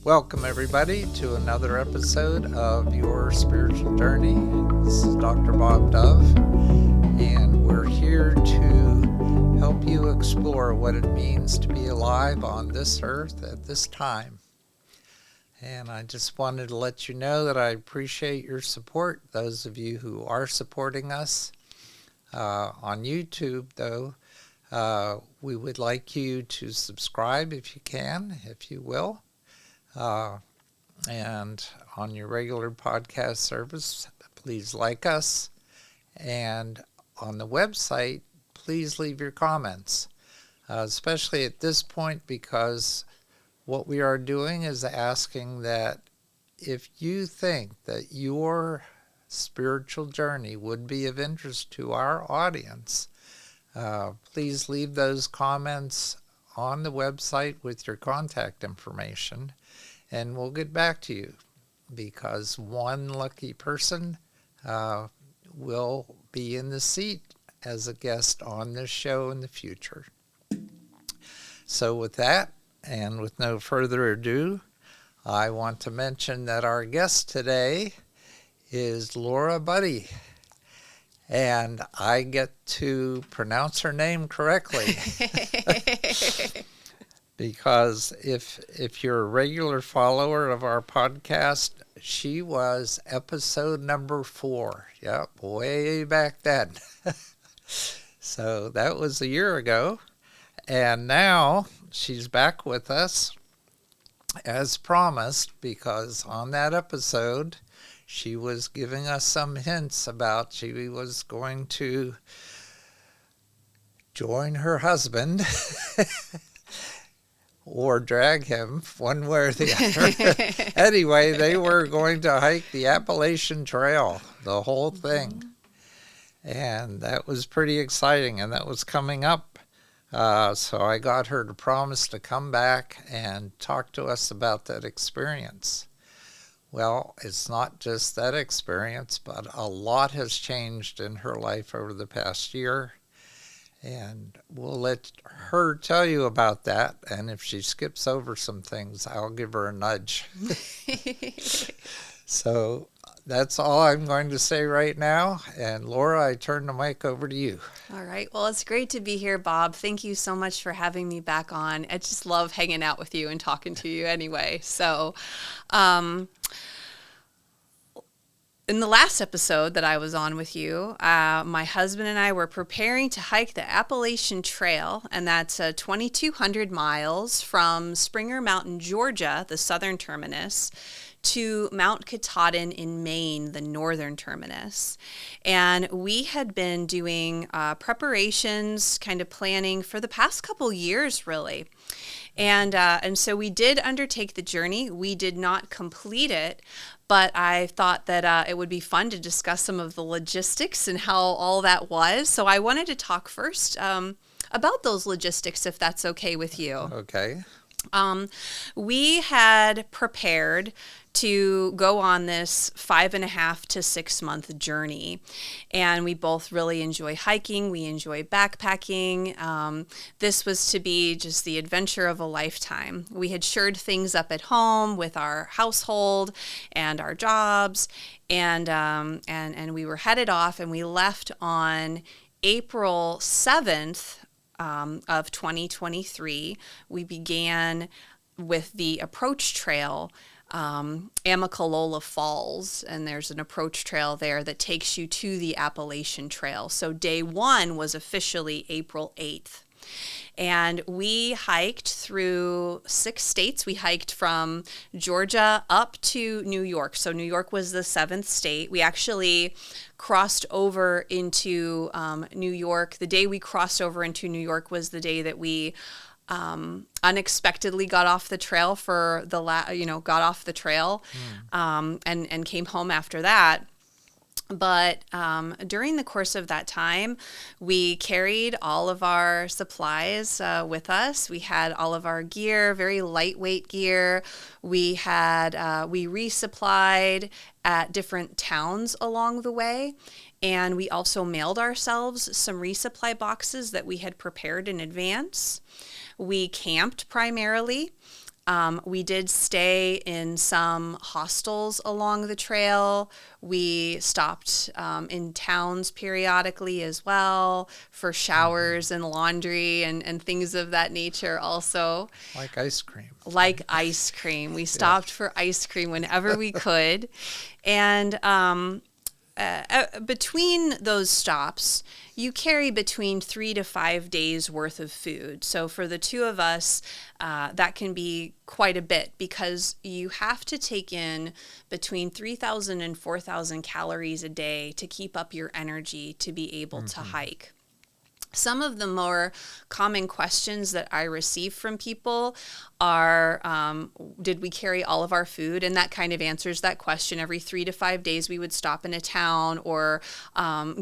Welcome, everybody, to another episode of Your Spiritual Journey. This is Dr. Bob Dove, and we're here to help you explore what it means to be alive on this earth at this time. And I just wanted to let you know that I appreciate your support, those of you who are supporting us. On YouTube, though, we would like you to subscribe if you can, if you will. And on your regular podcast service, please like us. And on the website, please leave your comments, especially at this point, because what we are doing is asking that if you think that your spiritual journey would be of interest to our audience, please leave those comments on the website with your contact information, and we'll get back to you, because one lucky person will be in the seat as a guest on this show in the future. So with that, and with no further ado, I want to mention that our guest today is Laura Budde. And I get to pronounce her name correctly. Because if you're a regular follower of our podcast, she was episode number 4. Yep, way back then. So that was a year ago. And now she's back with us as promised, because on that episode, she was giving us some hints about she was going to join her husband or drag him one way or the other. Anyway, they were going to hike the Appalachian Trail, the whole thing. And that was pretty exciting, and that was coming up. So I got her to promise to come back and talk to us about that experience. Well, it's not just that experience, but a lot has changed in her life over the past year. And we'll let her tell you about that. And if she skips over some things, I'll give her a nudge. So that's all I'm going to say right now. And Laura, I turn the mic over to you. All right. Well, it's great to be here, Bob. Thank you so much for having me back on. I just love hanging out with you and talking to you anyway. So, in the last episode that I was on with you, my husband and I were preparing to hike the Appalachian Trail, and that's 2,200 miles from Springer Mountain, Georgia, the southern terminus, to Mount Katahdin in Maine, the northern terminus. And we had been doing preparations, kind of planning for the past couple years, really. And so we did undertake the journey. We did not complete it, but I thought that it would be fun to discuss some of the logistics and how all that was. So I wanted to talk first about those logistics, if that's okay with you. Okay. We had prepared to go on this 5.5 to 6 month journey. And we both really enjoy hiking. We enjoy backpacking. This was to be just the adventure of a lifetime. We had shored things up at home with our household and our jobs. And we were headed off, and we left on April 7th of 2023. We began with the approach trail, Amicalola Falls, and there's an approach trail there that takes you to the Appalachian Trail. So day 1 was officially April 8th. And we hiked through 6 states. We hiked from Georgia up to New York. So New York was the 7th state. We actually crossed over into New York. The day we crossed over into New York was the day that we unexpectedly got off the trail and came home after that. But during the course of that time, we carried all of our supplies with us. We had all of our gear, very lightweight gear. We resupplied at different towns along the way. And we also mailed ourselves some resupply boxes that we had prepared in advance. We camped primarily. We did stay in some hostels along the trail. We stopped in towns periodically as well for showers and laundry and things of that nature also. Like ice cream. Like ice cream. We stopped for ice cream whenever we could. And between those stops, you carry between 3 to 5 days worth of food. So for the two of us, that can be quite a bit because you have to take in between 3,000 and 4,000 calories a day to keep up your energy to be able to hike. Some of the more common questions that I receive from people are, did we carry all of our food? And that kind of answers that question. Every 3 to 5 days, we would stop in a town or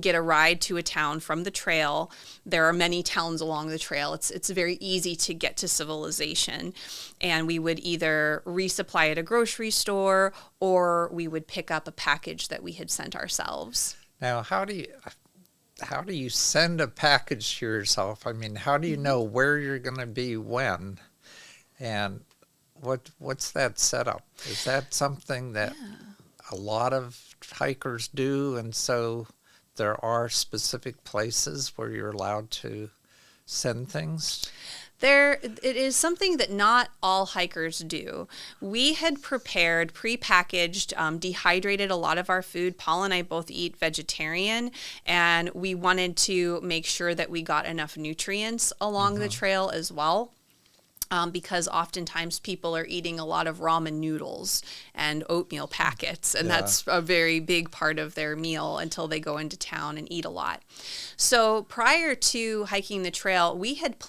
get a ride to a town from the trail. There are many towns along the trail. It's very easy to get to civilization. And we would either resupply at a grocery store or we would pick up a package that we had sent ourselves. Now, how do you send a package to yourself? I mean, how do you know where you're going to be when? And what's that setup? Is that something that a lot of hikers do, and so there are specific places where you're allowed to send things? It is something that not all hikers do. We had prepared, prepackaged, dehydrated a lot of our food. Paul and I both eat vegetarian, and we wanted to make sure that we got enough nutrients along the trail as well. Because oftentimes people are eating a lot of ramen noodles and oatmeal packets, and that's a very big part of their meal until they go into town and eat a lot. So prior to hiking the trail, we had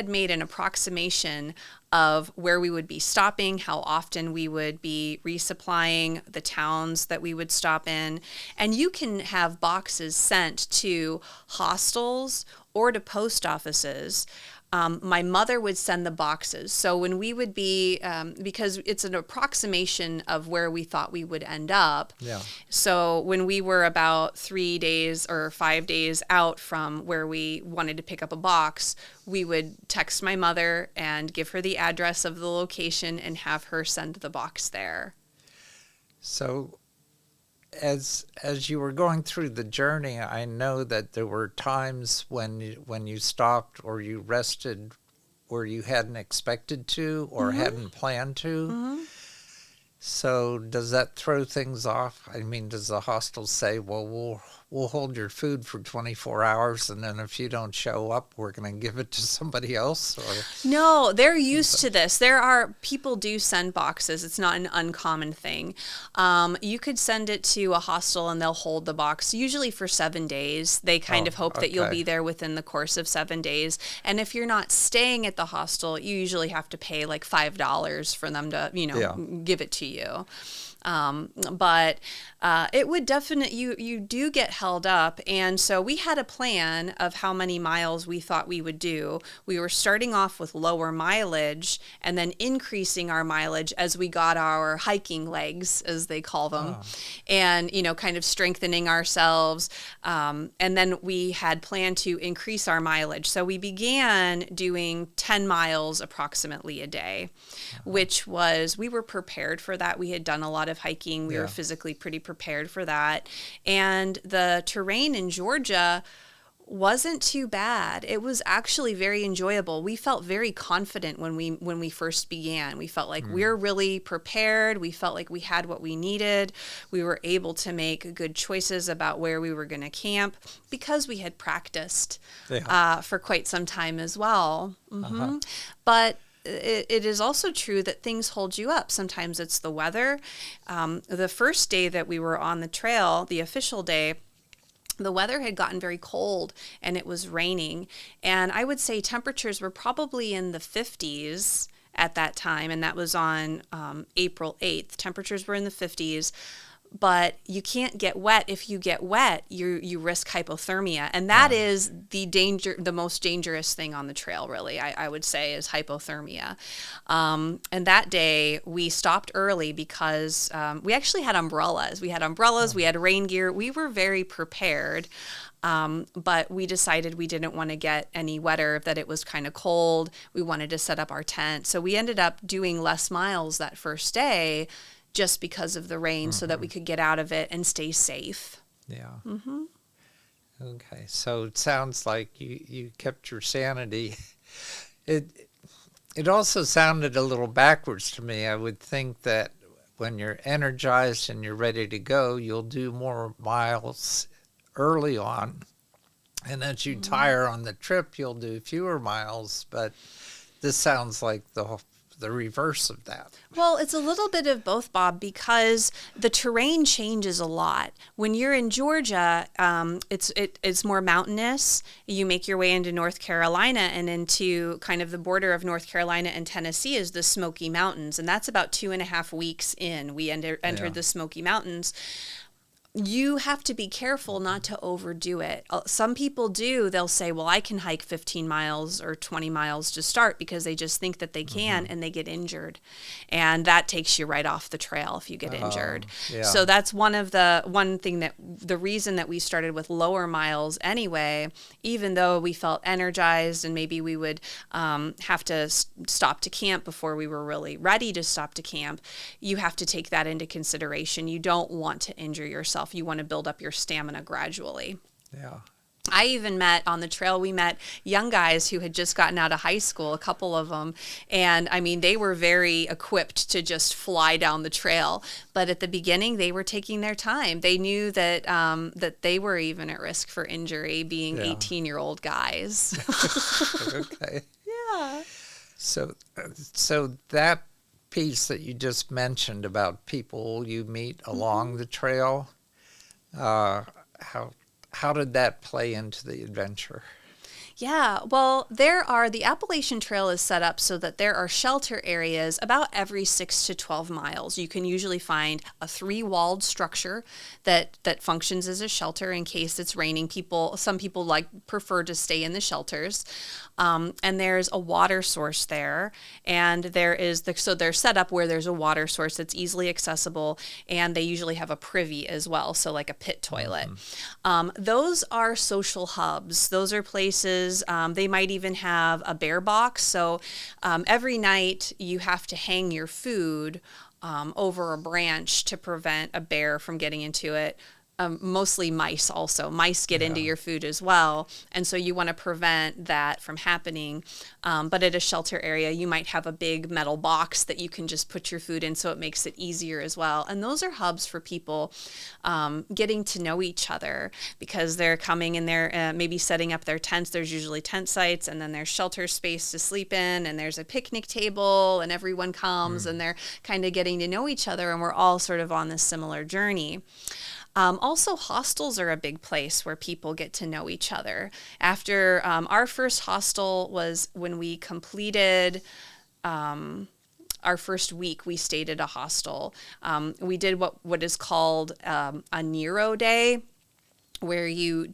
made an approximation of where we would be stopping, how often we would be resupplying, the towns that we would stop in. And you can have boxes sent to hostels or to post offices. My mother would send the boxes. So when we would be, because it's an approximation of where we thought we would end up. Yeah. So when we were about 3 days or 5 days out from where we wanted to pick up a box, we would text my mother and give her the address of the location and have her send the box there. So as you were going through the journey, I know that there were times when you stopped or you rested where you hadn't expected to or hadn't planned to. So does that throw things off? I mean, does the hostel say, well, we'll hold your food for 24 hours, and then if you don't show up, we're going to give it to somebody else? Or No, they're used to this. People do send boxes. It's not an uncommon thing. You could send it to a hostel and they'll hold the box, usually for 7 days. They kind of hope that you'll be there within the course of 7 days. And if you're not staying at the hostel, you usually have to pay like $5 for them to, give it to you. But it would definitely, you do get held up. And so we had a plan of how many miles we thought we would do. We were starting off with lower mileage and then increasing our mileage as we got our hiking legs, as they call them, and, kind of strengthening ourselves. And then we had planned to increase our mileage. So we began doing 10 miles approximately a day, which we were prepared for that. We had done a lot of hiking. We were physically pretty prepared for that. And the terrain in Georgia wasn't too bad. It was actually very enjoyable. We felt very confident when we first began. We felt like we're really prepared. We felt like we had what we needed. We were able to make good choices about where we were going to camp because we had practiced for quite some time as well. But it is also true that things hold you up. Sometimes it's the weather. The first day that we were on the trail, the official day, the weather had gotten very cold and it was raining. And I would say temperatures were probably in the 50s at that time. And that was on April 8th. Temperatures were in the 50s. but you can't get wet. If you get wet, you risk hypothermia, and that is the most dangerous thing on the trail, really, I would say, is hypothermia. And that day we stopped early because we actually had umbrellas. We had rain gear. We were very prepared. But we decided we didn't want to get any wetter, that it was kind of cold. We wanted to set up our tent. So we ended up doing less miles that first day just because of the rain, so that we could get out of it and stay safe. Yeah. Okay. So it sounds like you kept your sanity. It also sounded a little backwards to me. I would think that when you're energized and you're ready to go, you'll do more miles early on, and as you tire on the trip, you'll do fewer miles. But this sounds like the reverse of that. Well, it's a little bit of both, Bob, because the terrain changes a lot. When you're in Georgia, it's more mountainous. You make your way into North Carolina, and into kind of the border of North Carolina and Tennessee is the Smoky Mountains, and that's about 2.5 weeks in. We entered the Smoky Mountains. You have to be careful not to overdo it. Some people do. They'll say, well, I can hike 15 miles or 20 miles to start, because they just think that they can, and they get injured. And that takes you right off the trail if you get injured. Yeah. So that's one thing that the reason that we started with lower miles anyway, even though we felt energized and maybe we would have to stop to camp before we were really ready to stop to camp. You have to take that into consideration. You don't want to injure yourself. You want to build up your stamina gradually. Yeah. I even met on the trail, we met young guys who had just gotten out of high school, a couple of them. And I mean, they were very equipped to just fly down the trail. But at the beginning, they were taking their time. They knew that that they were even at risk for injury, being 18-year-old guys. Okay. Yeah. So that piece that you just mentioned about people you meet along the trail, how did that play into the adventure? Yeah, well, the Appalachian Trail is set up so that there are shelter areas about every 6 to 12 miles. You can usually find a 3-walled structure that functions as a shelter in case it's raining. Some people prefer to stay in the shelters. And there's a water source there, and so they're set up where there's a water source that's easily accessible, and they usually have a privy as well, so like a pit toilet. Those are social hubs. Those are places. They might even have a bear box. So every night you have to hang your food over a branch to prevent a bear from getting into it. Mostly mice also. Mice get into your food as well. And so you want to prevent that from happening. But at a shelter area, you might have a big metal box that you can just put your food in, so it makes it easier as well. And those are hubs for people getting to know each other, because they're coming and they're maybe setting up their tents. There's usually tent sites, and then there's shelter space to sleep in, and there's a picnic table, and everyone comes and they're kind of getting to know each other, and we're all sort of on this similar journey. Also, hostels are a big place where people get to know each other. After our first hostel was when we completed our first week, we stayed at a hostel. We did what is called a Nero day, where you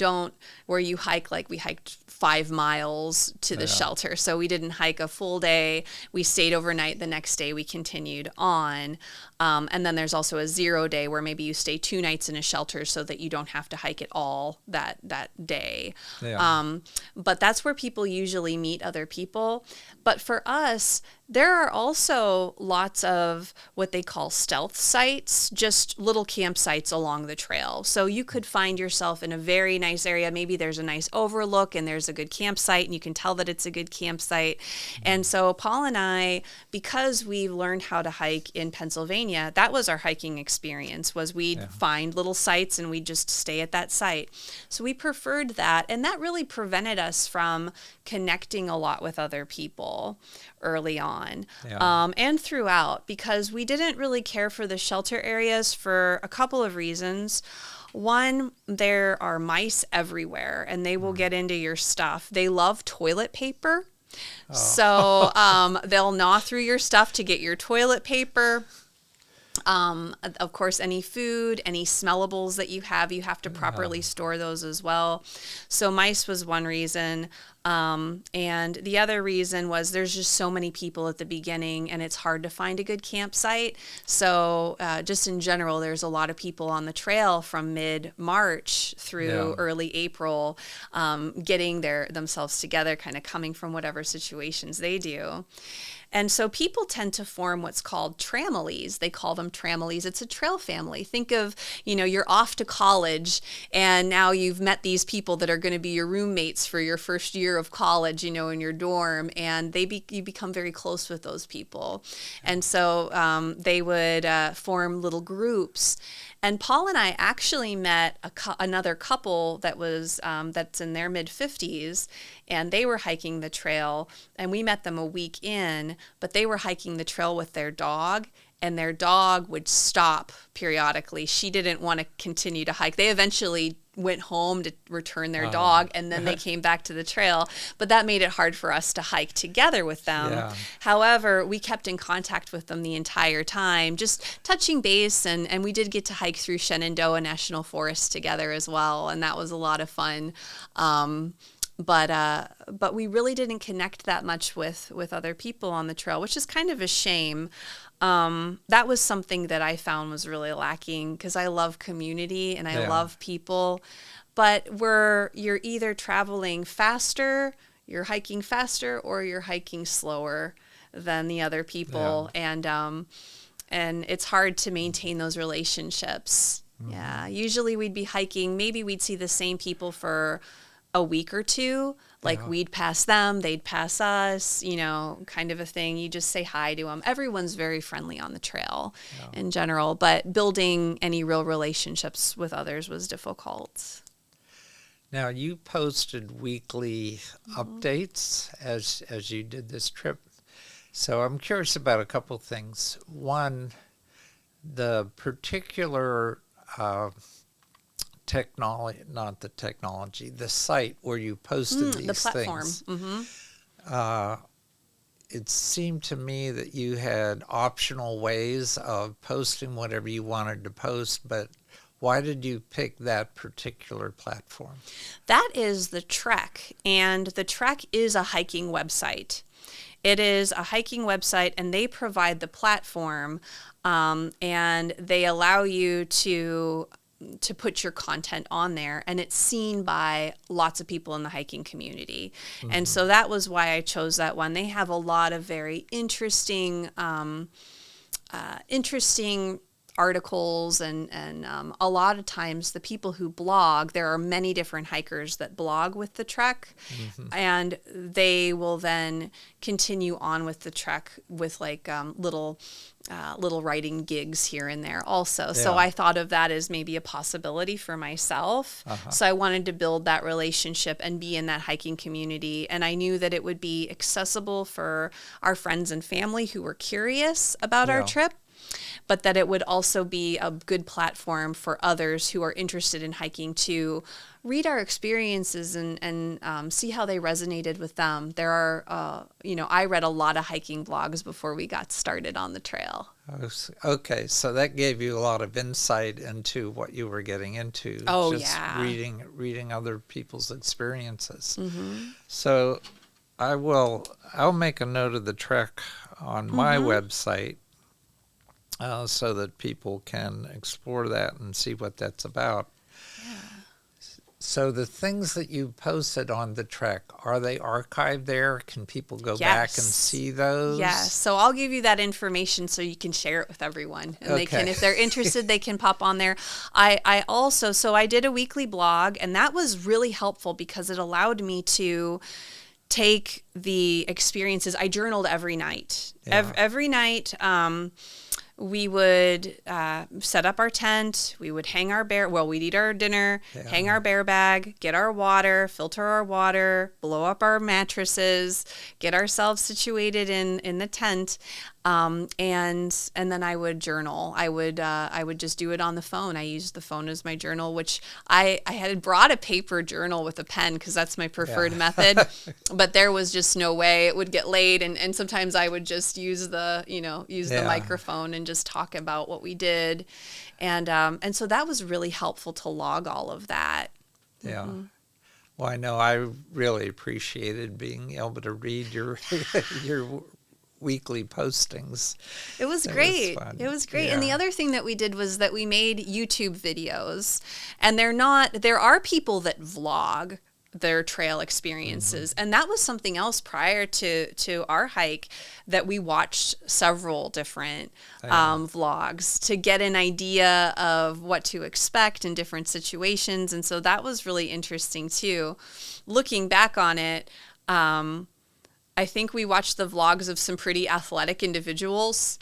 hike, like we hiked 5 miles to the shelter. So we didn't hike a full day. We stayed overnight. The next day we continued on. And then there's also a 0 day, where maybe you stay 2 nights in a shelter so that you don't have to hike it all that day. Yeah. But that's where people usually meet other people. But for us, there are also lots of what they call stealth sites, just little campsites along the trail. So you could find yourself in a very nice area. Maybe there's a nice overlook and there's a good campsite, and you can tell that it's a good campsite. And so Paul and I, because we learned how to hike in Pennsylvania, that was our hiking experience, was we'd find little sites and we'd just stay at that site. So we preferred that, and that really prevented us from connecting a lot with other people early on and throughout, because we didn't really care for the shelter areas for a couple of reasons. One, there are mice everywhere, and they will get into your stuff. They love toilet paper. So they'll gnaw through your stuff to get your toilet paper. Of course, any food, any smellables that you have to properly store those as well. So mice was one reason. And the other reason was there's just so many people at the beginning and it's hard to find a good campsite. So just in general, there's a lot of people on the trail from mid-March through early April, getting themselves together, kind of coming from whatever situations they do. And so people tend to form what's called tramilies. They call them tramilies. It's a trail family. Think of, you're off to college and now you've met these people that are going to be your roommates for your first year of college, in your dorm, and you become very close with those people. And so they would form little groups. And Paul and I actually met another couple that was that's in their mid-50s, and they were hiking the trail, and we met them a week in, but they were hiking the trail with their dog, and their dog would stop periodically. She didn't want to continue to hike. They eventually went home to return their dog, and then they came back to the trail, but that made it hard for us to hike together with them. Yeah. However, we kept in contact with them the entire time, just touching base, and we did get to hike through Shenandoah National Forest together as well, and that was a lot of fun. But we really didn't connect that much with other people on the trail, which is kind of a shame. That was something that I found was really lacking, because I love community and I love people, but you're either traveling faster, you're hiking faster, or you're hiking slower than the other people. Yeah. And it's hard to maintain those relationships. Mm-hmm. Yeah. Usually we'd be hiking, maybe we'd see the same people for a week or two, we'd pass them, they'd pass us, kind of a thing. You just say hi to them. Everyone's very friendly on the trail in general, but building any real relationships with others was difficult. Now, you posted weekly updates as you did this trip. So I'm curious about a couple things. One, the particular the site where you posted these the platform. things. Mm-hmm. It seemed to me that you had optional ways of posting whatever you wanted to post, but why did you pick that particular platform? That is the Trek, and the Trek is a hiking website. It is a hiking website, and they provide the platform, and they allow you to put your content on there, and it's seen by lots of people in the hiking community. Mm-hmm. And so that was why I chose that one. They have a lot of very interesting articles, and a lot of times the people who blog, there are many different hikers that blog with the Trek, and they will then continue on with the Trek with little writing gigs here and there also. Yeah. So I thought of that as maybe a possibility for myself. So I wanted to build that relationship and be in that hiking community. And I knew that it would be accessible for our friends and family who were curious about our trip, but that it would also be a good platform for others who are interested in hiking to read our experiences and see how they resonated with them. There are, I read a lot of hiking blogs before we got started on the trail. Okay, so that gave you a lot of insight into what you were getting into. Reading other people's experiences. Mm-hmm. So I'll make a note of the Trek on my website, so that people can explore that and see what that's about. Yeah. So the things that you posted on the Trek, are they archived there? Can people go back and see those? Yes. So I'll give you that information so you can share it with everyone. And they can, if they're interested, they can pop on there. I did a weekly blog, and that was really helpful because it allowed me to take the experiences. I journaled every night. Yeah. Every night, we would set up our tent. We would hang we'd eat our dinner, hang our bear bag, get our water, filter our water, blow up our mattresses, get ourselves situated in the tent. And then I would journal. I would just do it on the phone. I used the phone as my journal, which I had brought a paper journal with a pen because that's my preferred method. But there was just no way it would get laid. And sometimes I would just use the microphone and just talk about what we did. And so that was really helpful to log all of that. Yeah. Mm-hmm. Well, I know I really appreciated being able to read your weekly postings. It was great. It was great. Yeah. And the other thing that we did was that we made YouTube videos. And there are people that vlog their trail experiences. And that was something else prior to our hike that we watched several different vlogs to get an idea of what to expect in different situations. And so that was really interesting too. Looking back on it, I think we watched the vlogs of some pretty athletic individuals,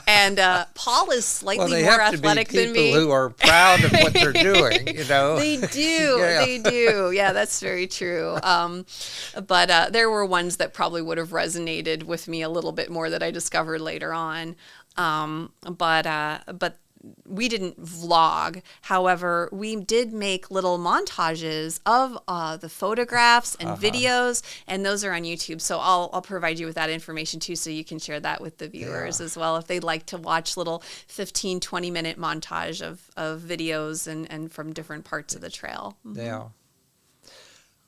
and Paul is slightly more athletic than me. People who are proud of what they're doing, you know. They do, They do. Yeah, that's very true. But there were ones that probably would have resonated with me a little bit more that I discovered later on. But we didn't vlog. However, we did make little montages of the photographs and videos, and those are on YouTube. So I'll provide you with that information too, so you can share that with the viewers as well if they'd like to watch little 15, 20-minute montage of videos and from different parts of the trail. Mm-hmm. Yeah.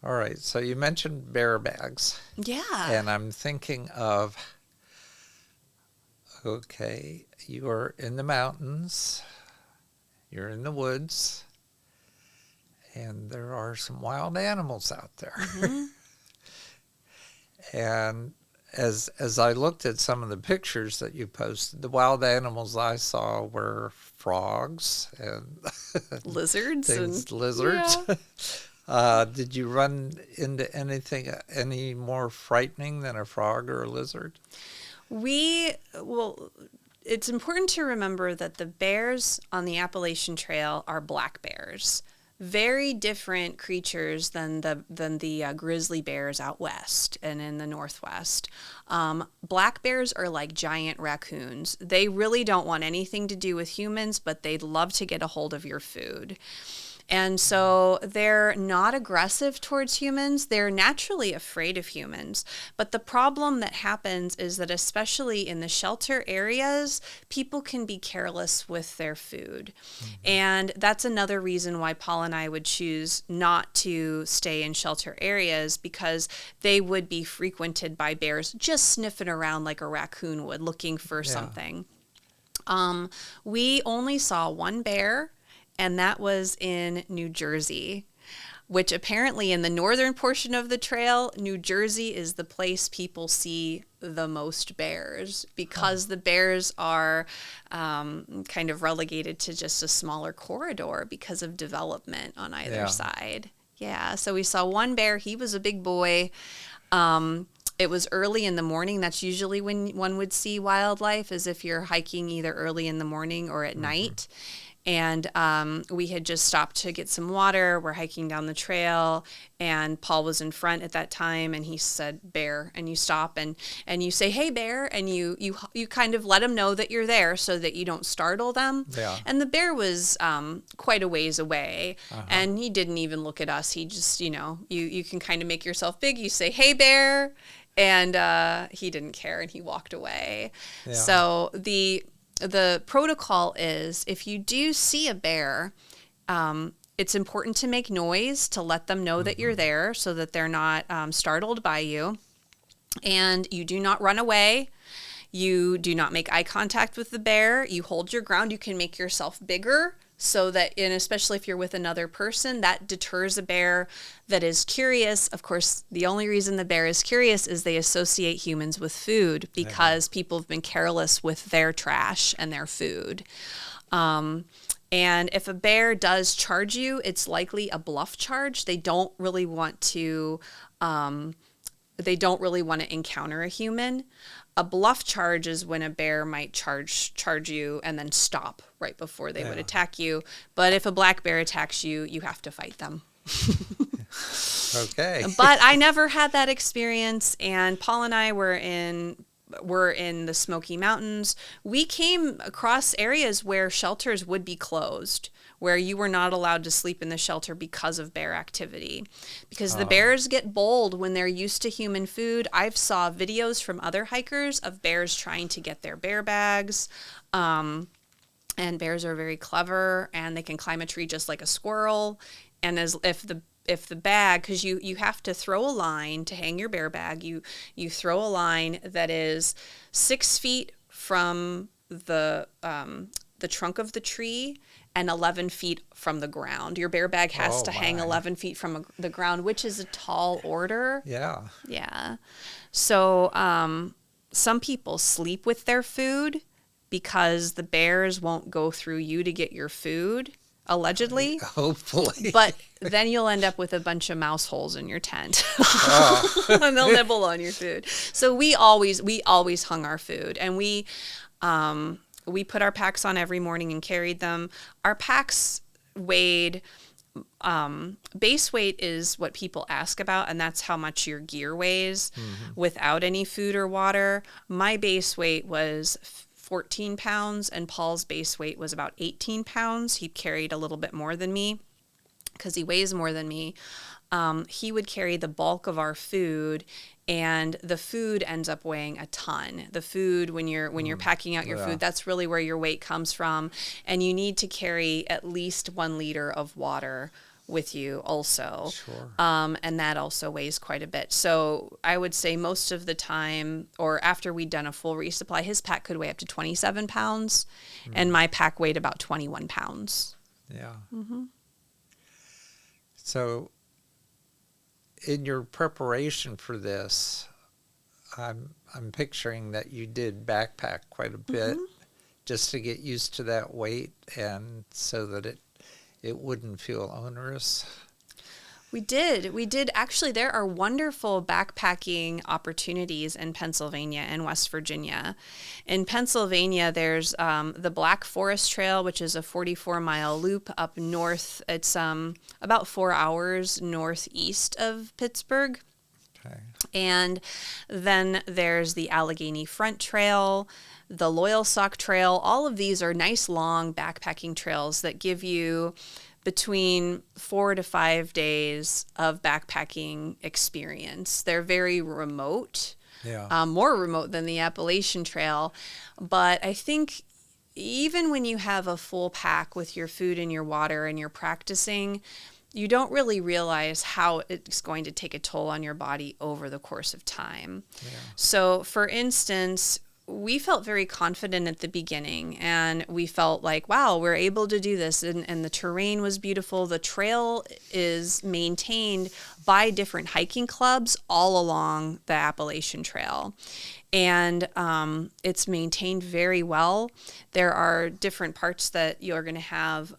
All right. So you mentioned bear bags. Yeah. And I'm thinking of, okay, you are in the mountains, you're in the woods, and there are some wild animals out there. Mm-hmm. And as I looked at some of the pictures that you posted, the wild animals I saw were frogs and lizards. Lizards. Yeah. Did you run into anything any more frightening than a frog or a lizard? It's important to remember that the bears on the Appalachian Trail are black bears, very different creatures than the grizzly bears out west and in the northwest. Black bears are like giant raccoons. They really don't want anything to do with humans, but they'd love to get a hold of your food. And so they're not aggressive towards humans. They're naturally afraid of humans. But the problem that happens is that especially in the shelter areas, people can be careless with their food. Mm-hmm. And that's another reason why Paul and I would choose not to stay in shelter areas, because they would be frequented by bears just sniffing around like a raccoon would, looking for something. We only saw one bear, and that was in New Jersey, which apparently in the northern portion of the trail, New Jersey is the place people see the most bears, because the bears are kind of relegated to just a smaller corridor because of development on either side. Yeah, so we saw one bear. He was a big boy. It was early in the morning. That's usually when one would see wildlife, is if you're hiking either early in the morning or at night. And we had just stopped to get some water. We're hiking down the trail, and Paul was in front at that time, and he said, "Bear," and you stop and you say, "Hey, bear," and you kind of let them know that you're there so that you don't startle them. Yeah. And the bear was quite a ways away, and he didn't even look at us. He just, you can kind of make yourself big. You say, "Hey, bear," and he didn't care, and he walked away. Yeah. So the protocol is, if you do see a bear, it's important to make noise to let them know that you're there so that they're not startled by you. And you do not run away. You do not make eye contact with the bear. You hold your ground. You can make yourself bigger so that, and especially if you're with another person, that deters a bear that is curious. Of course, the only reason the bear is curious is they associate humans with food, because people have been careless with their trash and their food. And if a bear does charge you, it's likely a bluff charge. They don't really want to encounter a human. A bluff charge is when a bear might charge you and then stop right before they would attack you. But if a black bear attacks you, you have to fight them. Okay. But I never had that experience, and Paul and I were in were in the Smoky Mountains, we came across areas where shelters would be closed, where you were not allowed to sleep in the shelter because of bear activity. Because the bears get bold when they're used to human food. I've saw videos from other hikers of bears trying to get their bear bags. And bears are very clever, and they can climb a tree just like a squirrel. And as if the bag, because you have to throw a line to hang your bear bag, you throw a line that is 6 feet from the trunk of the tree and 11 feet from the ground. Your bear bag has to hang 11 feet from the ground, which is a tall order. Yeah. Yeah. So some people sleep with their food because the bears won't go through you to get your food, allegedly. Hopefully. But then you'll end up with a bunch of mouse holes in your tent. And they'll nibble on your food. So we always hung our food, and we put our packs on every morning and carried them. Our packs weighed, base weight is what people ask about, and that's how much your gear weighs without any food or water. My base weight was 14 pounds, and Paul's base weight was about 18 pounds. He carried a little bit more than me because he weighs more than me. He would carry the bulk of our food, and the food ends up weighing a ton. The food, when you're packing out your food, that's really where your weight comes from. And you need to carry at least 1 liter of water with you also. Sure. And that also weighs quite a bit. So I would say most of the time, or after we'd done a full resupply, his pack could weigh up to 27 pounds, and my pack weighed about 21 pounds. Yeah. So in your preparation for this, I'm picturing that you did backpack quite a bit just to get used to that weight, and so that it wouldn't feel onerous. We did. Actually, there are wonderful backpacking opportunities in Pennsylvania and West Virginia. In Pennsylvania, there's the Black Forest Trail, which is a 44-mile loop up north. It's about 4 hours northeast of Pittsburgh. Okay. And then there's the Allegheny Front Trail, the Loyalsock Trail. All of these are nice, long backpacking trails that give you between 4 to 5 days of backpacking experience. They're very remote, more remote than the Appalachian Trail. But I think even when you have a full pack with your food and your water and you're practicing, you don't really realize how it's going to take a toll on your body over the course of time. Yeah. So, for instance, we felt very confident at the beginning, and we felt like, wow, we're able to do this. And the terrain was beautiful. The trail is maintained by different hiking clubs all along the Appalachian Trail. And it's maintained very well. There are different parts that you're going to have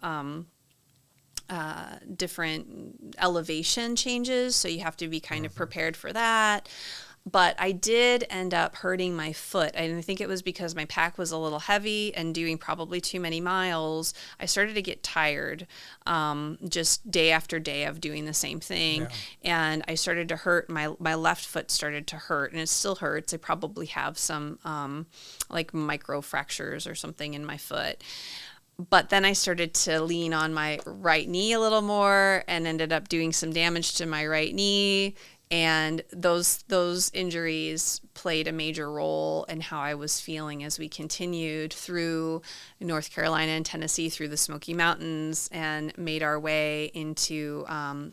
different elevation changes, so you have to be kind of prepared for that. But I did end up hurting my foot, and I think it was because my pack was a little heavy and doing probably too many miles. I started to get tired just day after day of doing the same thing, and I started to hurt. My left foot started to hurt, and it still hurts. I probably have some like micro fractures or something in my foot. But then I started to lean on my right knee a little more and ended up doing some damage to my right knee. And those injuries played a major role in how I was feeling as we continued through North Carolina and Tennessee, through the Smoky Mountains, and made our way into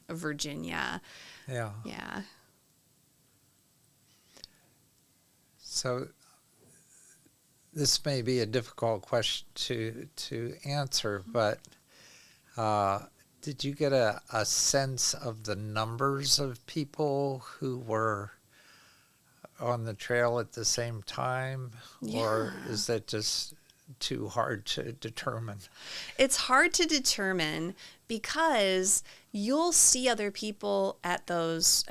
Virginia. Yeah. Yeah. So this may be a difficult question to answer, but did you get a sense of the numbers of people who were on the trail at the same time? Yeah. Or is that just too hard to determine? It's hard to determine because you'll see other people at those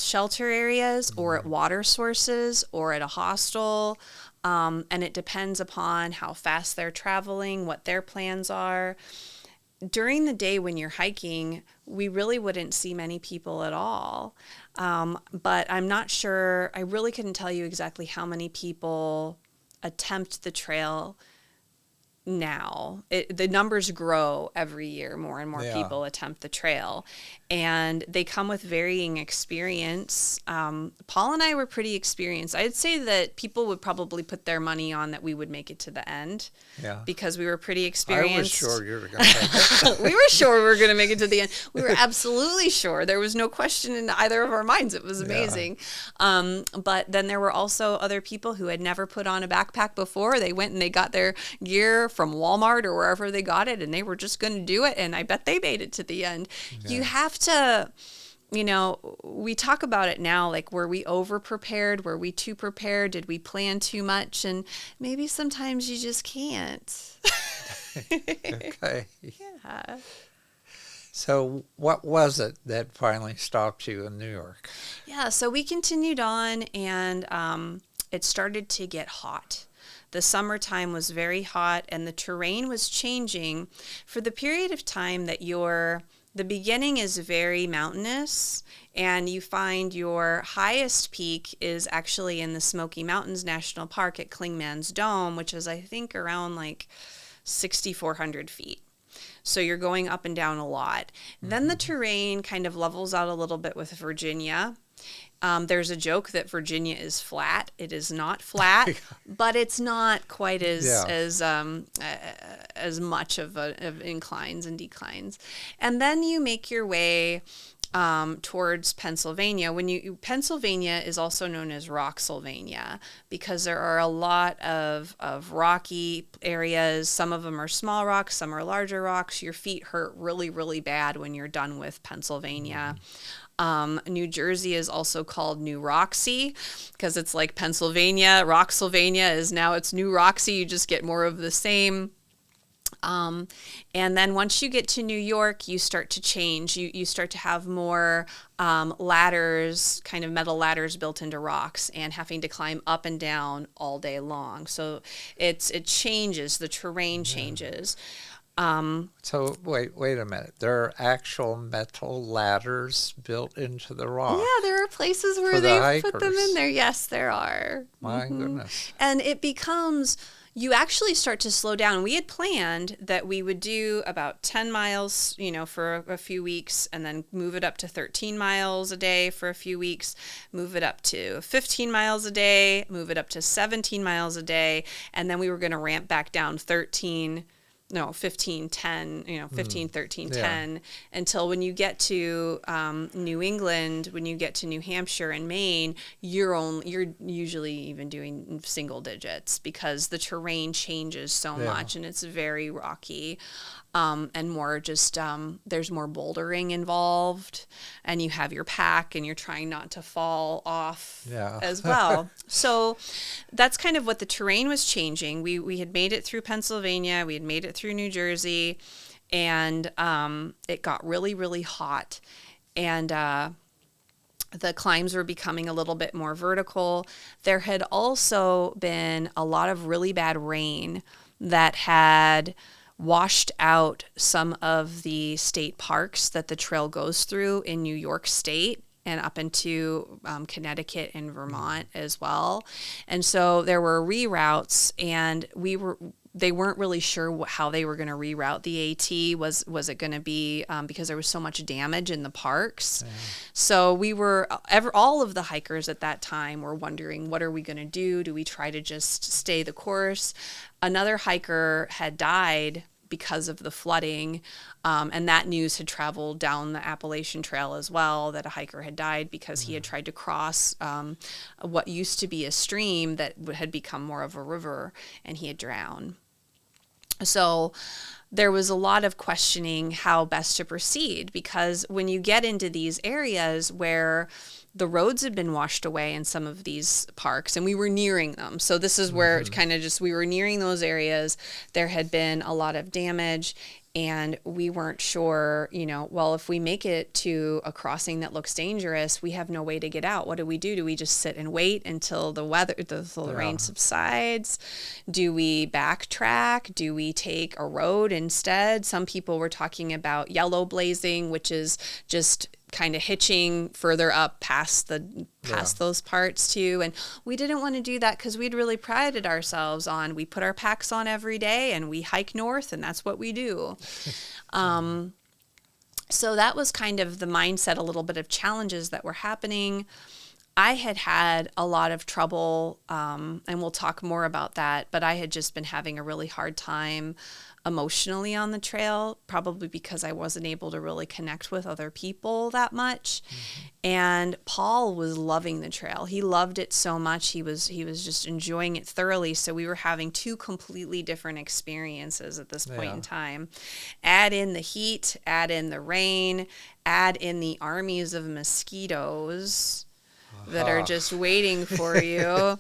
shelter areas or at water sources or at a hostel. And it depends upon how fast they're traveling, what their plans are. during the day when you're hiking, we really wouldn't see many people at all. But I'm not sure, I really couldn't tell you exactly how many people attempt the trail now. The numbers grow every year. More and more people attempt the trail, and they come with varying experience. Paul and I were pretty experienced. I'd say that people would probably put their money on that we would make it to the end, because we were pretty experienced. I was sure you were going to make it. We were sure we were going to make it to the end. We were absolutely sure. There was no question in either of our minds. It was amazing. But then there were also other people who had never put on a backpack before. They went and they got their gear from Walmart or wherever they got it, and they were just going to do it, and I bet they made it to the end. You have to, we talk about it now, like, were we over prepared? Were we too prepared? Did we plan too much? And maybe sometimes you just can't. Okay. Yeah. So what was it that finally stopped you in New York? Yeah, so we continued on, and it started to get hot. The summertime was very hot, and the terrain was changing. For the period of time that the beginning is very mountainous, and you find your highest peak is actually in the Smoky Mountains National Park at Clingman's Dome, which is, I think, around like 6,400 feet. So you're going up and down a lot. Mm-hmm. Then the terrain kind of levels out a little bit with Virginia. There's a joke that Virginia is flat. It is not flat, but it's not quite as much of inclines and declines. And then you make your way towards Pennsylvania. Pennsylvania is also known as Rocksylvania, because there are a lot of rocky areas. Some of them are small rocks, some are larger rocks. Your feet hurt really, really bad when you're done with Pennsylvania. New Jersey is also called New Roxy, because it's like Pennsylvania. Rocksylvania is now it's New Roxy. You just get more of the same. And then once you get to New York, you start to change. You start to have more ladders, kind of metal ladders built into rocks, and having to climb up and down all day long. So it changes. The terrain changes. So wait a minute. There are actual metal ladders built into the rock. Yeah, there are places where they put them in there. Yes, there are. My goodness. And it becomes, you actually start to slow down. We had planned that we would do about 10 miles, for a few weeks, and then move it up to 13 miles a day for a few weeks, move it up to 15 miles a day, move it up to 17 miles a day, and then we were going to ramp back down 15, 10, 15, 13, 10, until when you get to New England, when you get to New Hampshire and Maine, you're usually even doing single digits, because the terrain changes so much, and it's very rocky. And more just, there's more bouldering involved, and you have your pack, and you're trying not to fall off as well. So that's kind of what the terrain was changing. We had made it through Pennsylvania, we had made it through New Jersey, and it got really, really hot, and the climbs were becoming a little bit more vertical. There had also been a lot of really bad rain that had washed out some of the state parks that the trail goes through in New York State and up into Connecticut and Vermont as well. And so there were reroutes, and they weren't really sure how they were going to reroute the AT. Was it going to be because there was so much damage in the parks? Yeah. So all of the hikers at that time were wondering, what are we going to do? Do we try to just stay the course? Another hiker had died because of the flooding, and that news had traveled down the Appalachian Trail as well, that a hiker had died because he had tried to cross what used to be a stream that had become more of a river, and he had drowned. So there was a lot of questioning how best to proceed, because when you get into these areas where the roads had been washed away in some of these parks, and we were nearing them. So this is where it kind of just, we were nearing those areas. There had been a lot of damage, and we weren't sure, well, if we make it to a crossing that looks dangerous, we have no way to get out. What do we do? Do we just sit and wait until the rain subsides? Do we backtrack? Do we take a road instead? Some people were talking about yellow blazing, which is just kind of hitching further up past those parts too. And we didn't want to do that because we'd really prided ourselves on, we put our packs on every day and we hike north, and that's what we do. So that was kind of the mindset, a little bit of challenges that were happening. I had a lot of trouble, and we'll talk more about that, but I had just been having a really hard time emotionally on the trail, probably because I wasn't able to really connect with other people that much. And Paul was loving the trail. He loved it so much. He was just enjoying it thoroughly. So we were having two completely different experiences at this point in time. Add in the heat, add in the rain, add in the armies of mosquitoes that are just waiting for you.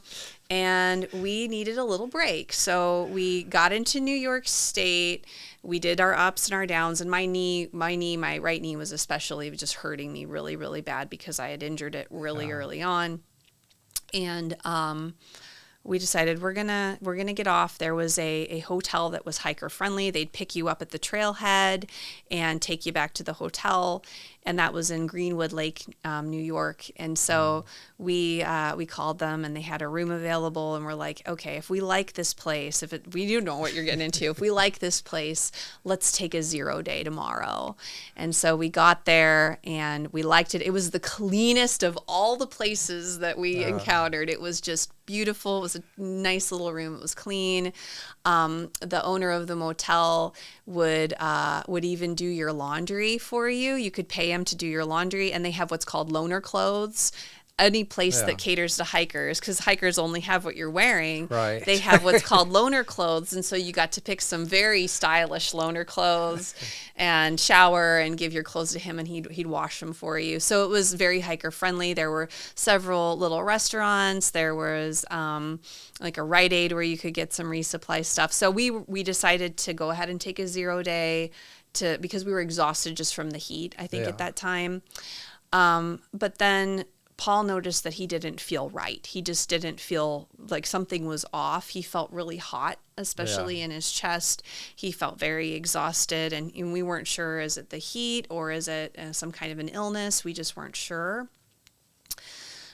And we needed a little break. So we got into New York State. We did our ups and our downs. And my right knee was especially just hurting me really, really bad because I had injured it really early on. And we decided we're gonna get off. There was a hotel that was hiker friendly. They'd pick you up at the trailhead and take you back to the hotel, and that was in Greenwood Lake, New York. And so we called them, and they had a room available. And we're like, okay, if we like this place, we do know what you're getting into. If we like this place, let's take a 0 day tomorrow. And so we got there, and we liked it. It was the cleanest of all the places that we encountered. It was just beautiful. It was a nice little room. It was clean. The owner of the motel would even do your laundry for you. You could pay him to do your laundry, and they have what's called loaner clothes. Any place that caters to hikers, because hikers only have what you're wearing. Right. They have what's called loaner clothes, and so you got to pick some very stylish loaner clothes and shower and give your clothes to him, and he'd wash them for you. So it was very hiker friendly. There were several little restaurants. There was like a Rite Aid where you could get some resupply stuff. So we decided to go ahead and take a 0 day because we were exhausted just from the heat, I think, at that time. But then Paul noticed that he didn't feel right. He just didn't feel like something was off. He felt really hot, especially in his chest. He felt very exhausted, and we weren't sure, is it the heat or is it some kind of an illness? We just weren't sure.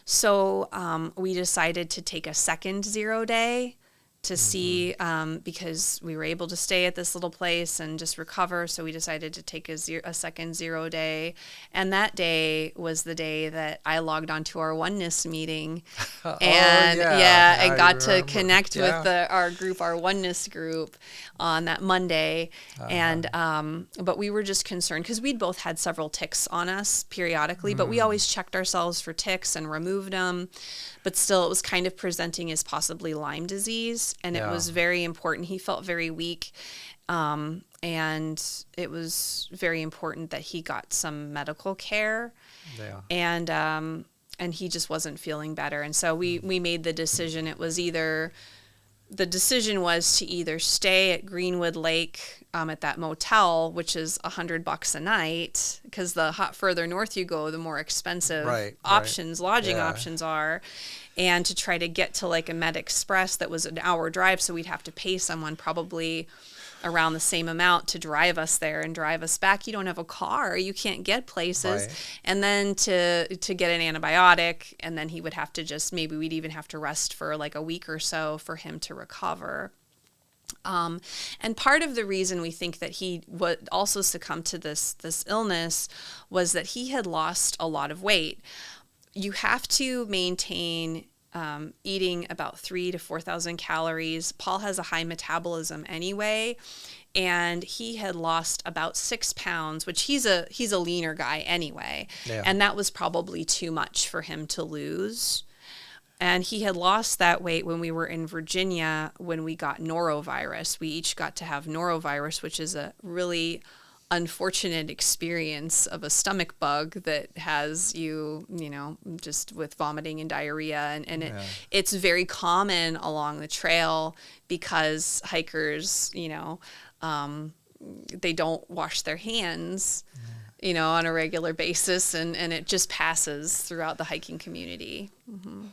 So we decided to take a second 0 day to see, because we were able to stay at this little place and just recover. So we decided to take a second 0 day. And that day was the day that I logged onto our oneness meeting. And and got to connect with our oneness group on that Monday. And, but we were just concerned because we'd both had several ticks on us periodically, but we always checked ourselves for ticks and removed them. But still, it was kind of presenting as possibly Lyme disease, and it was very important. He felt very weak, and it was very important that he got some medical care. And he just wasn't feeling better. And so we made the decision. The decision was to either stay at Greenwood Lake at that motel, which is $100 a night, because the further north you go, the more expensive lodging options are, and to try to get to like a Med Express that was an hour drive, so we'd have to pay someone probably around the same amount to drive us there and drive us back. You don't have a car, you can't get places. And then to get an antibiotic, and then he would have to maybe we'd even have to rest for like a week or so for him to recover. And part of the reason we think that he would also succumb to this illness was that he had lost a lot of weight. You have to maintain eating about 3,000 to 4,000 calories. Paul has a high metabolism anyway, and he had lost about 6 pounds, which he's a leaner guy anyway, and that was probably too much for him to lose. And he had lost that weight when we were in Virginia when we got norovirus. We each got to have norovirus, which is a really unfortunate experience of a stomach bug that has you, just with vomiting and diarrhea. And it's very common along the trail because hikers, they don't wash their hands, on a regular basis, and it just passes throughout the hiking community. Mm-hmm.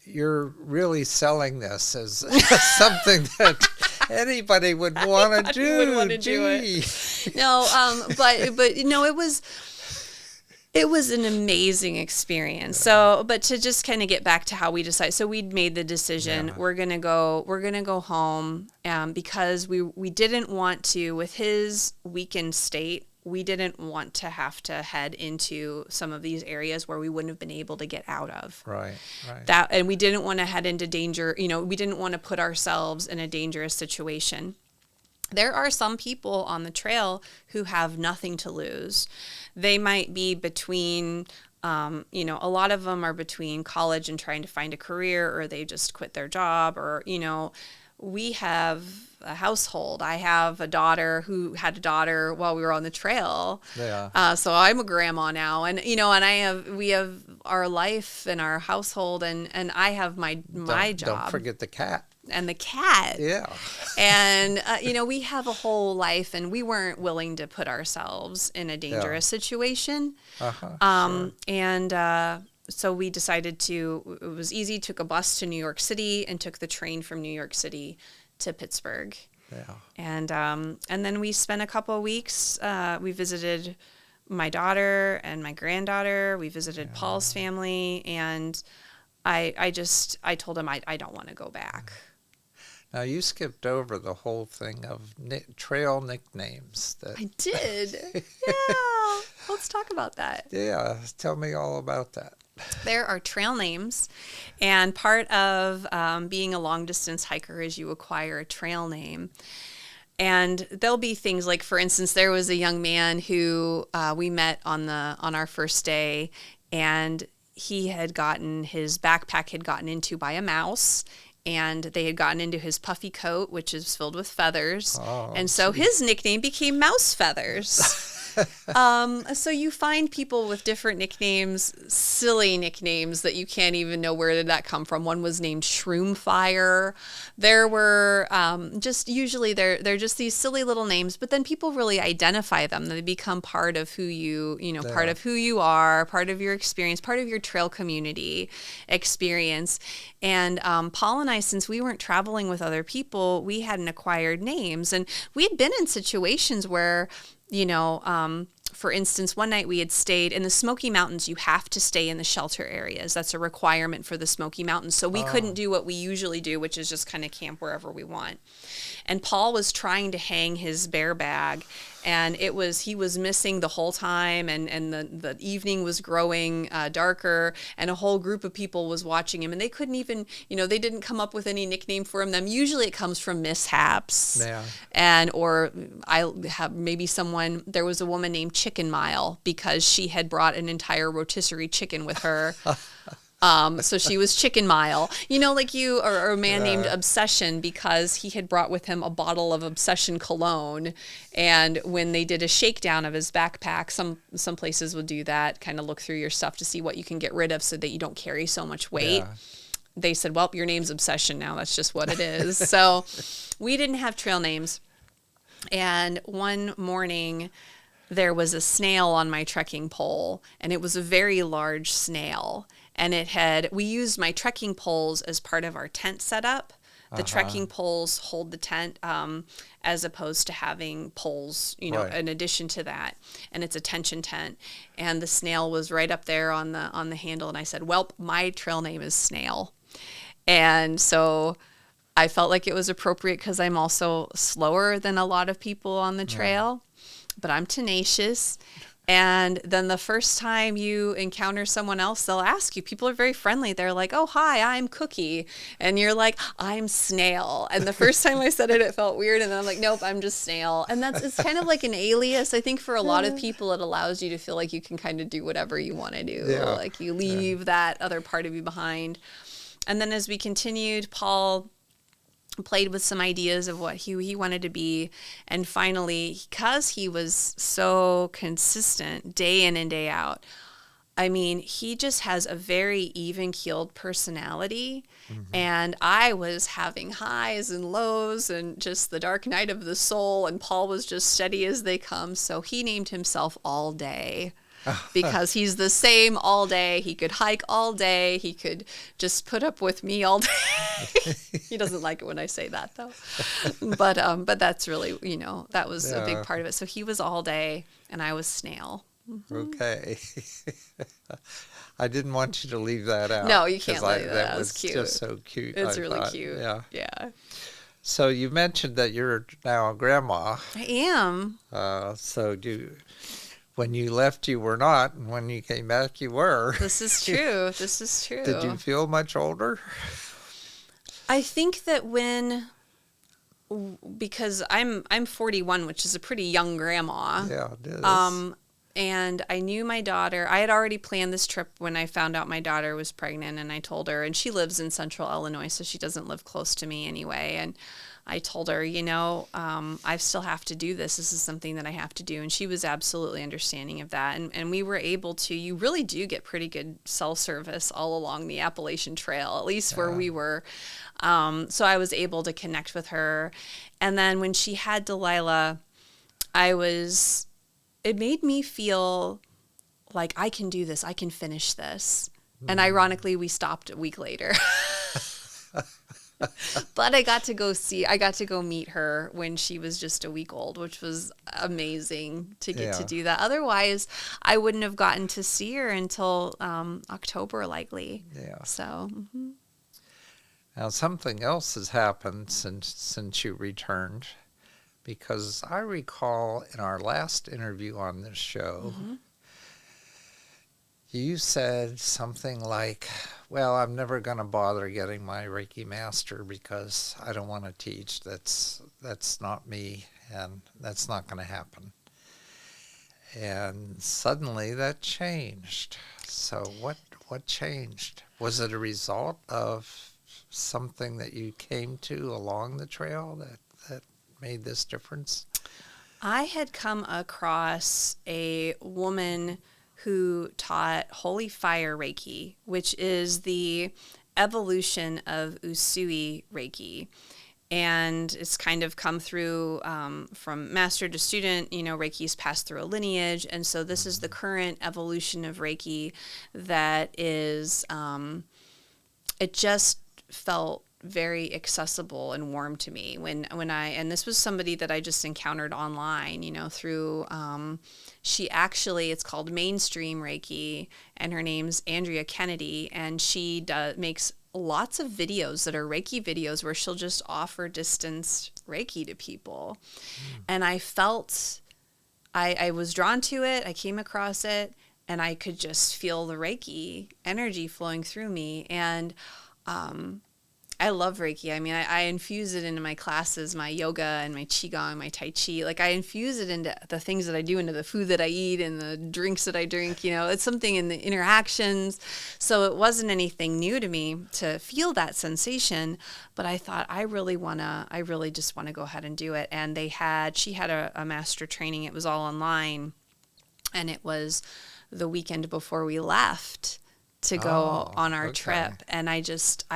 You're really selling this as something that anybody would want to do. Would want to do it. No, but it was an amazing experience. So, but to just kind of get back to how we decided, so we'd made the decision we're gonna go home, because we didn't want to, with his weakened state, we didn't want to have to head into some of these areas where we wouldn't have been able to get out of. Right. And we didn't want to head into danger. We didn't want to put ourselves in a dangerous situation. There are some people on the trail who have nothing to lose. They might be between, a lot of them are between college and trying to find a career, or they just quit their job, or, we have a household. I have a daughter who had a daughter while we were on the trail. Yeah. So I'm a grandma now, and we have our life and our household, and I have my job. Don't forget the cat. And the cat. Yeah. And, we have a whole life, and we weren't willing to put ourselves in a dangerous situation. Sure. And so we decided it was easy, took a bus to New York City and took the train from New York City to Pittsburgh. Yeah. And then we spent a couple of weeks. We visited my daughter and my granddaughter. We visited Paul's family, and I told him I don't want to go back. Now, you skipped over the whole thing of trail nicknames. I did. Yeah. Let's talk about that. Yeah. Tell me all about that. There are trail names, and part of being a long-distance hiker is you acquire a trail name. And there'll be things like, for instance, there was a young man who we met on our first day, and his backpack had gotten into by a mouse, and they had gotten into his puffy coat, which is filled with feathers. Oh, and so his nickname became Mouse Feathers. So you find people with different nicknames, silly nicknames that you can't even know where did that come from. One was named Shroom Fire. There were usually they're just these silly little names, but then people really identify them. They become part of who part of who you are, part of your experience, part of your trail community experience. And Paul and I, since we weren't traveling with other people, we hadn't acquired names, and we had been in situations where, for instance, one night we had stayed in the Smoky Mountains. You have to stay in the shelter areas. That's a requirement for the Smoky Mountains. So we couldn't do what we usually do, which is just kind of camp wherever we want. And Paul was trying to hang his bear bag, and he was missing the whole time, and the evening was growing darker, and a whole group of people was watching him, and they couldn't even, they didn't come up with any nickname for him. Usually it comes from mishaps. Yeah. Or I have there was a woman named Chicken Mile because she had brought an entire rotisserie chicken with her. So she was Chicken Mile, or a man named Obsession because he had brought with him a bottle of Obsession cologne. And when they did a shakedown of his backpack, some places would do that, kind of look through your stuff to see what you can get rid of so that you don't carry so much weight. Yeah. They said, well, your name's Obsession now. That's just what it is. So we didn't have trail names. And one morning there was a snail on my trekking pole, and it was a very large snail. And we used my trekking poles as part of our tent setup. The trekking poles hold the tent, as opposed to having poles, in addition to that. And it's a tension tent. And the snail was right up there on the handle. And I said, well, my trail name is Snail. And so I felt like it was appropriate because I'm also slower than a lot of people on the trail, but I'm tenacious. And then the first time you encounter someone else, they'll ask you. People are very friendly. They're like, oh, hi, I'm Cookie. And you're like, I'm Snail. And the first time I said it, it felt weird. And then I'm like, nope, I'm just Snail. And it's kind of like an alias. I think for a lot of people, it allows you to feel like you can kind of do whatever you want to do. Yeah. Like you leave that other part of you behind. And then as we continued, Paul played with some ideas of what he wanted to be. And finally, because he was so consistent day in and day out, I mean, he just has a very even-keeled personality. And I was having highs and lows and just the dark night of the soul. And Paul was just steady as they come. So he named himself All Day. Because he's the same all day. He could hike all day. He could just put up with me all day. He doesn't like it when I say that, though. But that's really, that was a big part of it. So he was All Day, and I was Snail. Okay. I didn't want you to leave that out. No, you can't leave that. That That was cute. just so cute. It's I really thought. cute. Yeah. So you mentioned that you're now a grandma. I am. When you left, you were not, and when you came back, you were. This is true. This is true. Did you feel much older? I think that because I'm 41, which is a pretty young grandma. Yeah, it is. And I knew my daughter. I had already planned this trip when I found out my daughter was pregnant, and I told her, and she lives in central Illinois, so she doesn't live close to me anyway. And I told her, I still have to do this. This is something that I have to do. And she was absolutely understanding of that. And we were able to, you really do get pretty good cell service all along the Appalachian Trail, at least where we were. So I was able to connect with her. And then when she had Delilah, it made me feel like I can do this. I can finish this. And ironically, we stopped a week later. But I got to go meet her when she was just a week old, which was amazing to get to do that. Otherwise, I wouldn't have gotten to see her until October, likely. Yeah. So. Now, something else has happened since you returned, because I recall in our last interview on this show, you said something like, well, I'm never going to bother getting my Reiki master because I don't want to teach. That's not me, and that's not going to happen. And suddenly that changed. So what changed? Was it a result of something that you came to along the trail that made this difference? I had come across a woman who taught Holy Fire Reiki, which is the evolution of Usui Reiki. And it's kind of come through from master to student. Reiki's passed through a lineage. And so this is the current evolution of Reiki that is, it just felt very accessible and warm to me and this was somebody that I just encountered online, through, it's called Mainstream Reiki, and her name's Andrea Kennedy, and she makes lots of videos that are Reiki videos where she'll just offer distance Reiki to people. And I felt, I was drawn to it. I came across it, and I could just feel the Reiki energy flowing through me. And, I love Reiki. I mean, I infuse it into my classes, my yoga and my Qigong, my Tai Chi. Like, I infuse it into the things that I do, into the food that I eat and the drinks that I drink. It's something in the interactions. So it wasn't anything new to me to feel that sensation, but I thought I really just want to go ahead and do it. And she had a master training. It was all online, and it was the weekend before we left to go on our trip. And I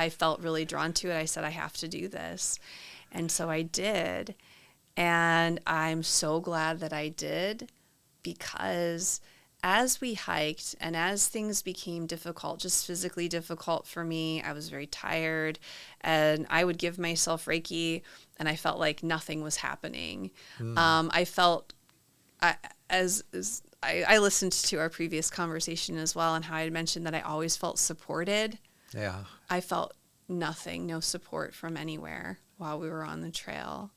felt really drawn to it. I said, I have to do this. And so I did. And I'm so glad that I did, because as we hiked and as things became difficult, just physically difficult for me, I was very tired, and I would give myself Reiki and I felt like nothing was happening. I felt, I listened to our previous conversation as well, and how I had mentioned that I always felt supported. Yeah. I felt nothing, no support from anywhere while we were on the trail.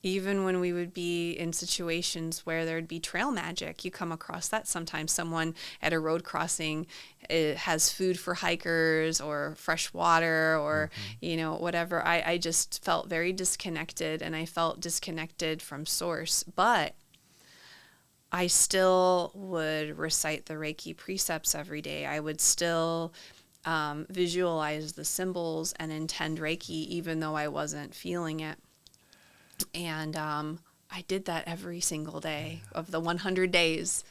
Even when we would be in situations where there'd be trail magic, you come across that sometimes. Someone at a road crossing has food for hikers or fresh water or, whatever. I just felt very disconnected, and I felt disconnected from source. But I still would recite the Reiki precepts every day. I would still visualize the symbols and intend Reiki even though I wasn't feeling it. And I did that every single day of the 100 days.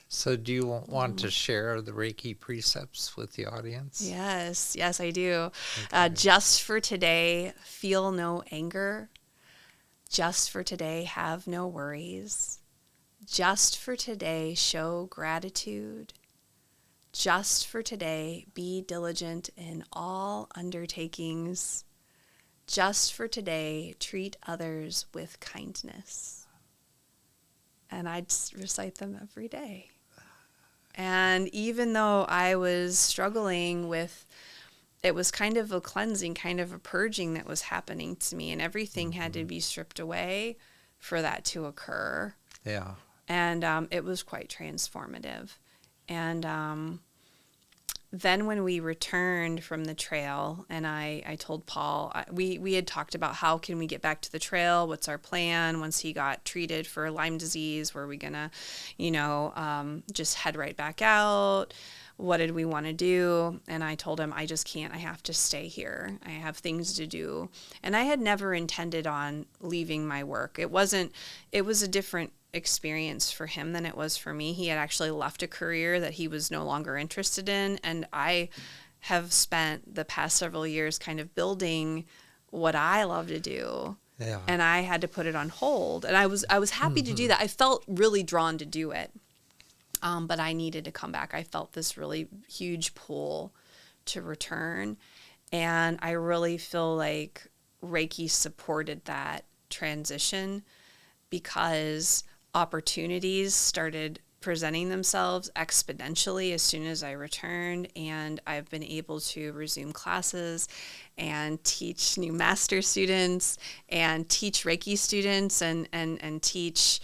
So do you want to share the Reiki precepts with the audience? Yes, I do. Okay. Just for today, feel no anger. Just for today, have no worries. Just for today, show gratitude. Just for today, be diligent in all undertakings. Just for today, treat others with kindness. And I'd recite them every day. And even though I was struggling with, it was kind of a cleansing, kind of a purging that was happening to me, and everything had to be stripped away for that to occur. Yeah. And it was quite transformative. And then when we returned from the trail, and I told Paul, we had talked about how can we get back to the trail, what's our plan once he got treated for Lyme disease, were we gonna, just head right back out, what did we want to do? And I told him, I just can't, I have to stay here, I have things to do. And I had never intended on leaving my work. It was a different experience for him than it was for me. He had actually left a career that he was no longer interested in, and I have spent the past several years kind of building what I love to do. Yeah. And I had to put it on hold, and I was happy to do that. I felt really drawn to do it, but I needed to come back. I felt this really huge pull to return, and I really feel like Reiki supported that transition because opportunities started presenting themselves exponentially as soon as I returned, and I've been able to resume classes and teach new master students and teach Reiki students and teach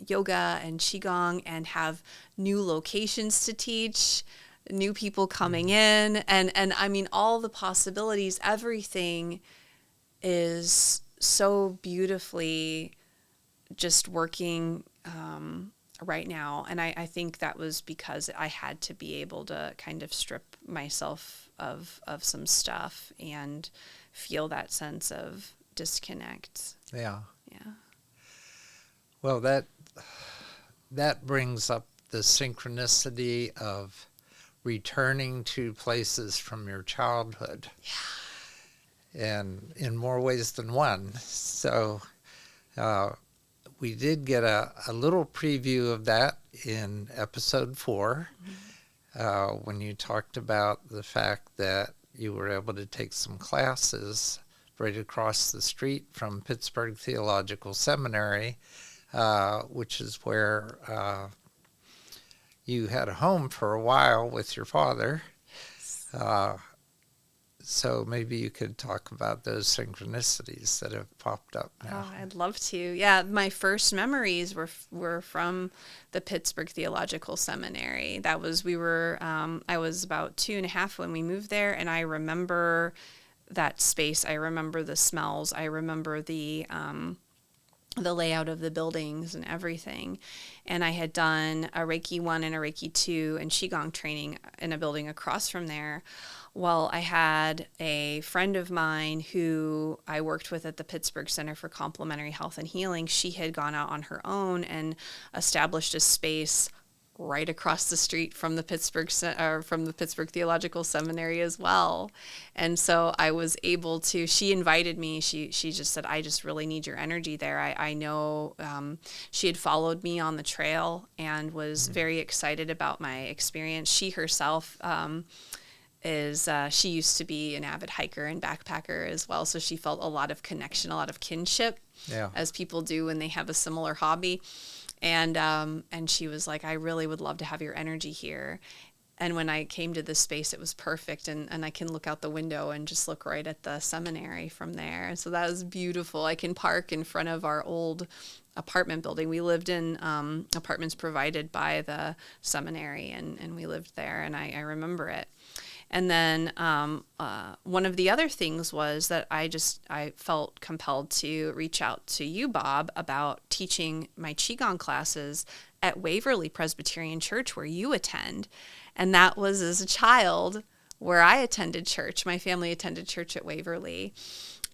yoga and Qigong and have new locations to teach, new people coming in, and I mean, all the possibilities, everything is so beautifully just working right now. And I think that was because I had to be able to kind of strip myself of some stuff and feel that sense of disconnect. Yeah. Yeah. Well, that brings up the synchronicity of returning to places from your childhood. Yeah. And in more ways than one. So we did get a little preview of that in episode 4, when you talked about the fact that you were able to take some classes right across the street from Pittsburgh Theological Seminary, which is where you had a home for a while with your father. So maybe you could talk about those synchronicities that have popped up now. Oh, I'd love to. Yeah, my first memories were from the Pittsburgh Theological Seminary. I was about 2.5 when we moved there, and I remember that space. I remember the smells. I remember the layout of the buildings and everything. And I had done a Reiki 1 and a Reiki 2 and Qigong training in a building across from there. Well, I had a friend of mine who I worked with at the Pittsburgh Center for Complementary Health and Healing. She had gone out on her own and established a space right across the street from the Pittsburgh Theological Seminary as well. And so I was able to, she invited me, she just said, I just really need your energy there. I know she had followed me on the trail and was very excited about my experience. She herself she used to be an avid hiker and backpacker as well, so she felt a lot of connection, a lot of kinship, as people do when they have a similar hobby. And she was like, I really would love to have your energy here. And when I came to this space, it was perfect, and I can look out the window and just look right at the seminary from there. And so that was beautiful. I can park in front of our old apartment building. We lived in apartments provided by the seminary, and we lived there, and I remember it. And then one of the other things was that I felt compelled to reach out to you, Bob, about teaching my Qigong classes at Waverly Presbyterian Church, where you attend. And that was as a child where I attended church. My family attended church at Waverly.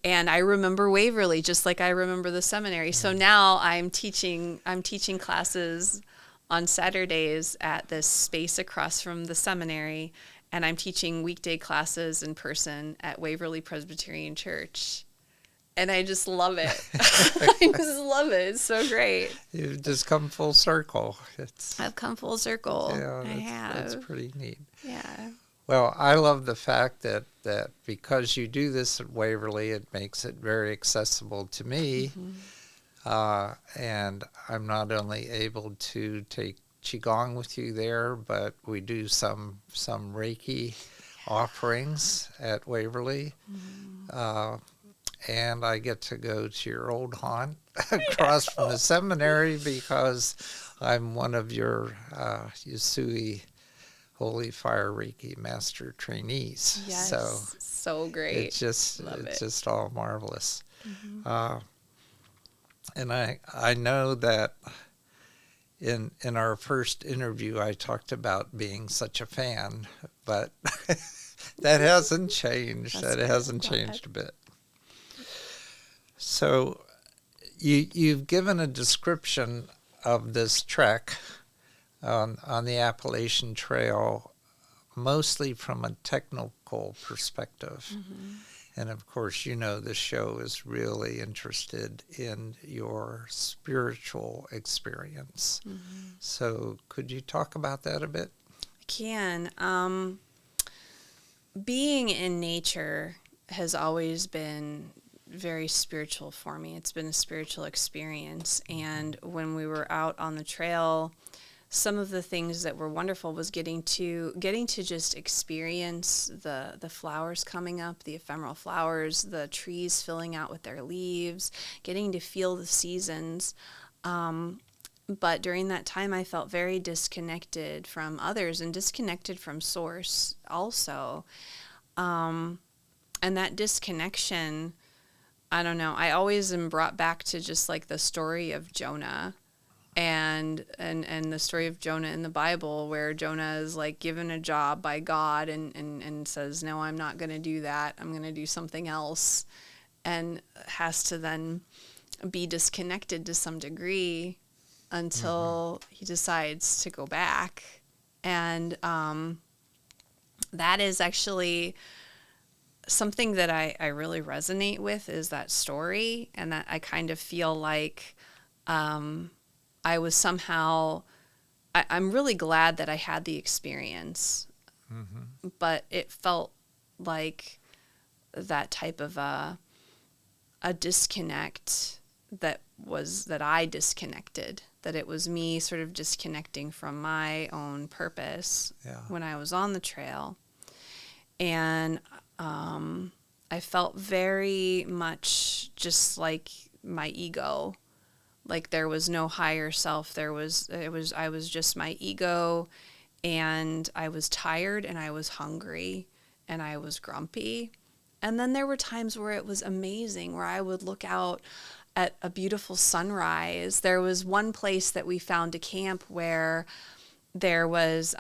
And I remember Waverly just like I remember the seminary. So now I'm teaching classes on Saturdays at this space across from the seminary, and I'm teaching weekday classes in person at Waverly Presbyterian Church. And I just love it. I just love it. It's so great. You've just come full circle. I've come full circle. Yeah, I have. That's pretty neat. Yeah. Well, I love the fact that because you do this at Waverly, it makes it very accessible to me. And I'm not only able to take Qigong with you there, but we do some Reiki offerings at Waverly. And I get to go to your old haunt across from the seminary because I'm one of your Yusui Holy Fire Reiki Master trainees. Yes, so great. It's just all marvelous. And I know that in our first interview I talked about being such a fan, but that hasn't changed. That hasn't changed a bit. So you've given a description of this trek on the Appalachian Trail, mostly from a technical perspective. And of course, the show is really interested in your spiritual experience. So could you talk about that a bit? I can. Being in nature has always been very spiritual for me. It's been a spiritual experience. And when we were out on the trail, some of the things that were wonderful was getting to just experience the flowers coming up, the ephemeral flowers, the trees filling out with their leaves, getting to feel the seasons. But during that time, I felt very disconnected from others and disconnected from Source also. And that disconnection, I don't know, I always am brought back to just like the story of Jonah. And the story of Jonah in the Bible, where Jonah is like given a job by God and says, no, I'm not going to do that. I'm going to do something else, and has to then be disconnected to some degree until he decides to go back. And that is actually something that I really resonate with, is that story, and that I kind of feel like I was somehow, I'm really glad that I had the experience, but it felt like that type of a disconnect that I disconnected, that it was me sort of disconnecting from my own purpose when I was on the trail. And I felt very much just like my ego. Like there was no higher self. I was just my ego, and I was tired, and I was hungry, and I was grumpy. And then there were times where it was amazing, where I would look out at a beautiful sunrise. There was one place that we found to camp where there was,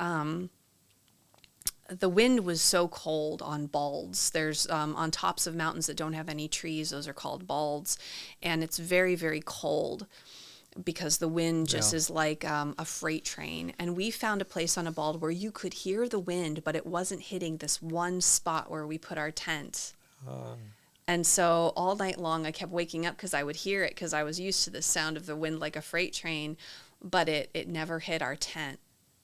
the wind was so cold on balds. There's on tops of mountains that don't have any trees, those are called balds, and it's very, very cold because the wind just is like a freight train. And we found a place on a bald where you could hear the wind, but it wasn't hitting this one spot where we put our tent. And so all night long I kept waking up because I would hear it, because I was used to the sound of the wind like a freight train, but it never hit our tent,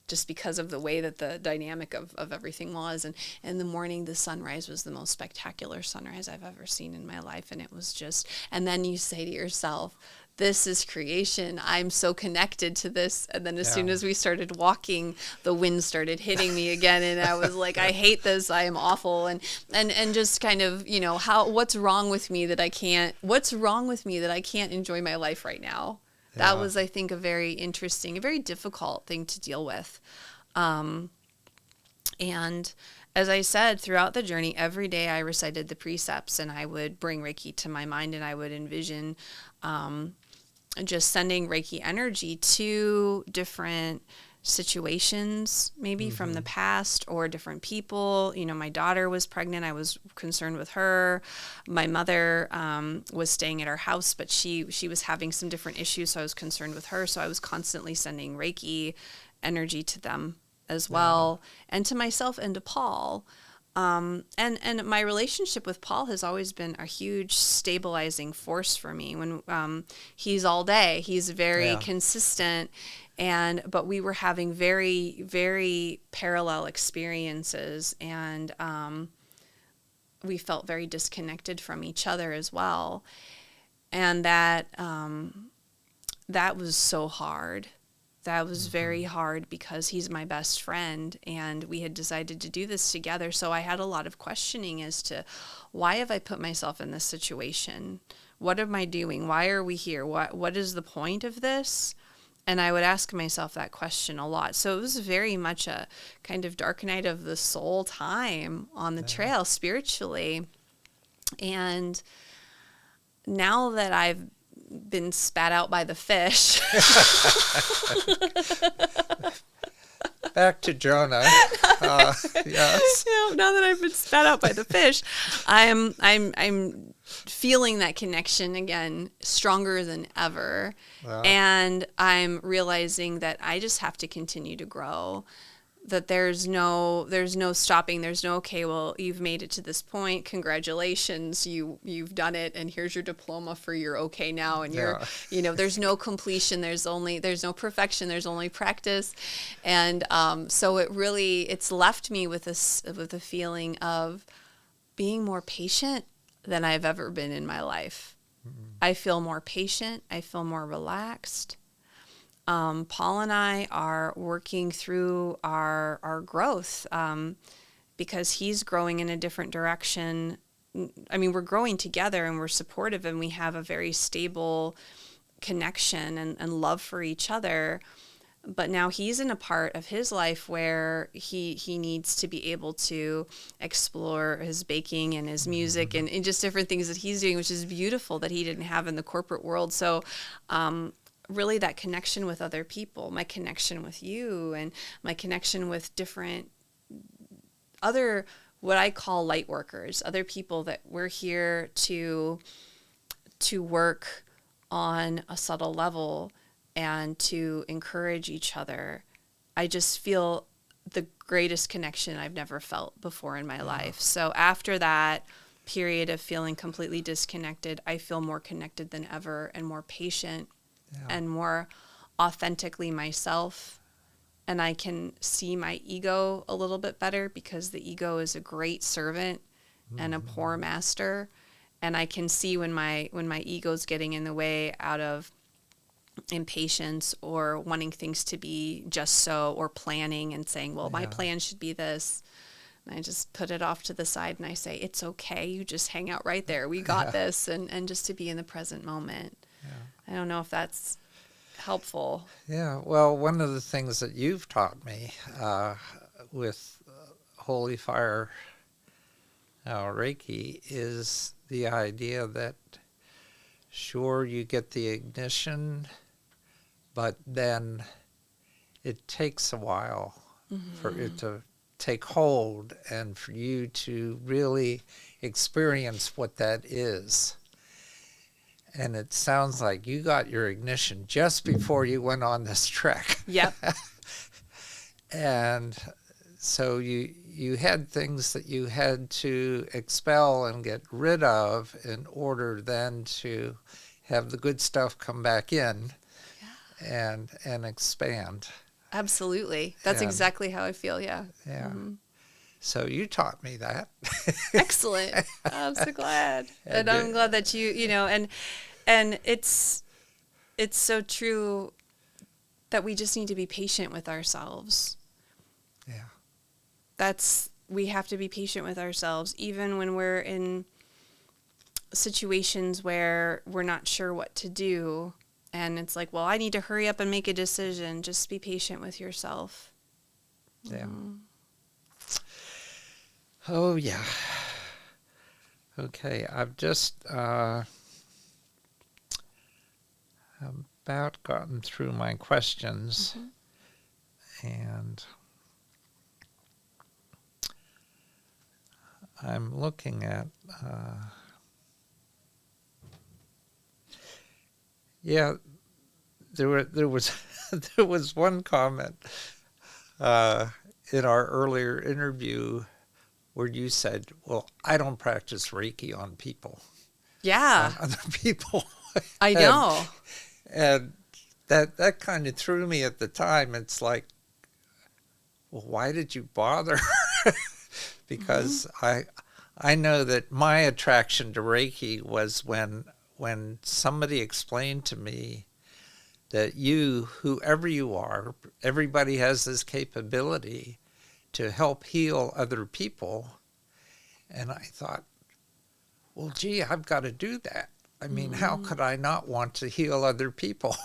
just because of the way that the dynamic of everything was. And in the morning, the sunrise was the most spectacular sunrise I've ever seen in my life. And it was just, and then you say to yourself, this is creation. I'm so connected to this. And then as soon as we started walking, the wind started hitting me again. And I was like, I hate this. I am awful. And just kind of, what's wrong with me that I can't enjoy my life right now? That was, I think, a very interesting, a very difficult thing to deal with. And as I said, throughout the journey, every day I recited the precepts, and I would bring Reiki to my mind, and I would envision just sending Reiki energy to different situations maybe from the past or different people. You know, my daughter was pregnant. I was concerned with her. My mother was staying at our house, but she was having some different issues, so I was concerned with her. So I was constantly sending Reiki energy to them as well, and to myself and to Paul. And my relationship with Paul has always been a huge stabilizing force for me. When he's all day, he's very consistent, but we were having very, very parallel experiences, and we felt very disconnected from each other as well, and that was so hard. That was very hard because he's my best friend and we had decided to do this together. So I had a lot of questioning as to why have I put myself in this situation? What am I doing? Why are we here? What is the point of this? And I would ask myself that question a lot. So it was very much a kind of dark night of the soul time on the trail spiritually. And now that I've been spat out by the fish. Back to Jonah. Yes. Now that I've been spat out by the fish, I'm feeling that connection again, stronger than ever. Wow. And I'm realizing that I just have to continue to grow. That there's no stopping. There's no, okay, well, you've made it to this point. Congratulations, you've done it, and here's your diploma for you're okay now. And you're, there's no completion. There's no perfection. There's only practice. And so it's left me with a feeling of being more patient than I've ever been in my life. Mm-hmm. I feel more patient. I feel more relaxed. Paul and I are working through our growth because he's growing in a different direction. I mean, we're growing together and we're supportive and we have a very stable connection and love for each other. But now he's in a part of his life where he needs to be able to explore his baking and his music and just different things that he's doing, which is beautiful that he didn't have in the corporate world. So, really that connection with other people, my connection with you and my connection with different other, what I call light workers, other people that we're here to work on a subtle level and to encourage each other. I just feel the greatest connection I've never felt before in my life. So after that period of feeling completely disconnected, I feel more connected than ever and more patient. And more authentically myself. And I can see my ego a little bit better because the ego is a great servant and a poor master. And I can see when my ego's getting in the way out of impatience or wanting things to be just so, or planning and saying, well, my plan should be this. And I just put it off to the side and I say, it's okay. You just hang out right there. We got this. And just to be in the present moment. I don't know if that's helpful. Yeah, well, one of the things that you've taught me with Holy Fire Reiki is the idea that, sure, you get the ignition, but then it takes a while for it to take hold and for you to really experience what that is. And it sounds like you got your ignition just before you went on this trek. Yep. And so you had things that you had to expel and get rid of in order then to have the good stuff come back in and expand. Absolutely. That's exactly how I feel, yeah. Yeah. Mm-hmm. So you taught me that. Excellent. I'm so glad. And I'm glad that and it's so true that we just need to be patient with ourselves. Yeah. We have to be patient with ourselves, even when we're in situations where we're not sure what to do. And it's like, well, I need to hurry up and make a decision. Just be patient with yourself. Yeah. Oh, yeah. Okay, I've just about gotten through my questions. And I'm looking at, there was there was one comment in our earlier interview where you said, "Well, I don't practice Reiki on people, Yeah, on other people." I know. And that kind of threw me at the time. It's like, well, why did you bother? Because I know that my attraction to Reiki was when somebody explained to me that whoever you are, everybody has this capability to help heal other people. And I thought, well, gee, I've got to do that. I mean, how could I not want to heal other people?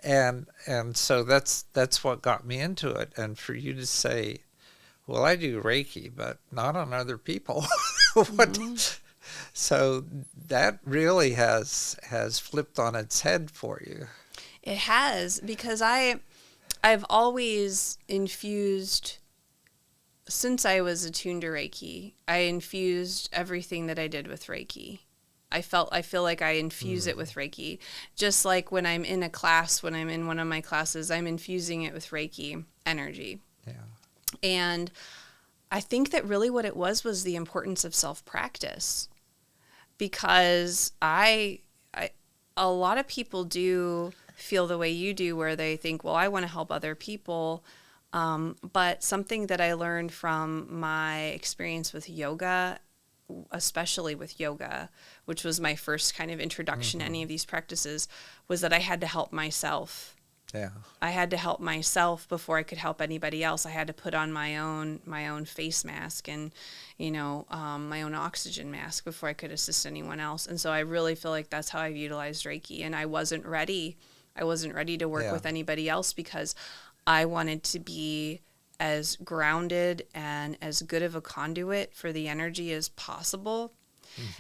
and so that's what got me into it. And for you to say, well, I do Reiki, but not on other people. So that really has flipped on its head for you. It has, because I've always infused, since I was attuned to Reiki, I infused everything that I did with Reiki. I feel like I infuse it with Reiki. Just like when I'm in a class, when I'm in one of my classes, I'm infusing it with Reiki energy. Yeah. And I think that really what it was the importance of self-practice. Because a lot of people do feel the way you do, where they think, well, I want to help other people. But something that I learned from my experience with yoga, especially with yoga, which was my first kind of introduction to any of these practices, was that I had to help myself. Yeah. I had to help myself before I could help anybody else. I had to put on my own face mask and, my own oxygen mask before I could assist anyone else. And so I really feel like that's how I've utilized Reiki. And I wasn't ready. I wasn't ready to work with anybody else because I wanted to be as grounded and as good of a conduit for the energy as possible.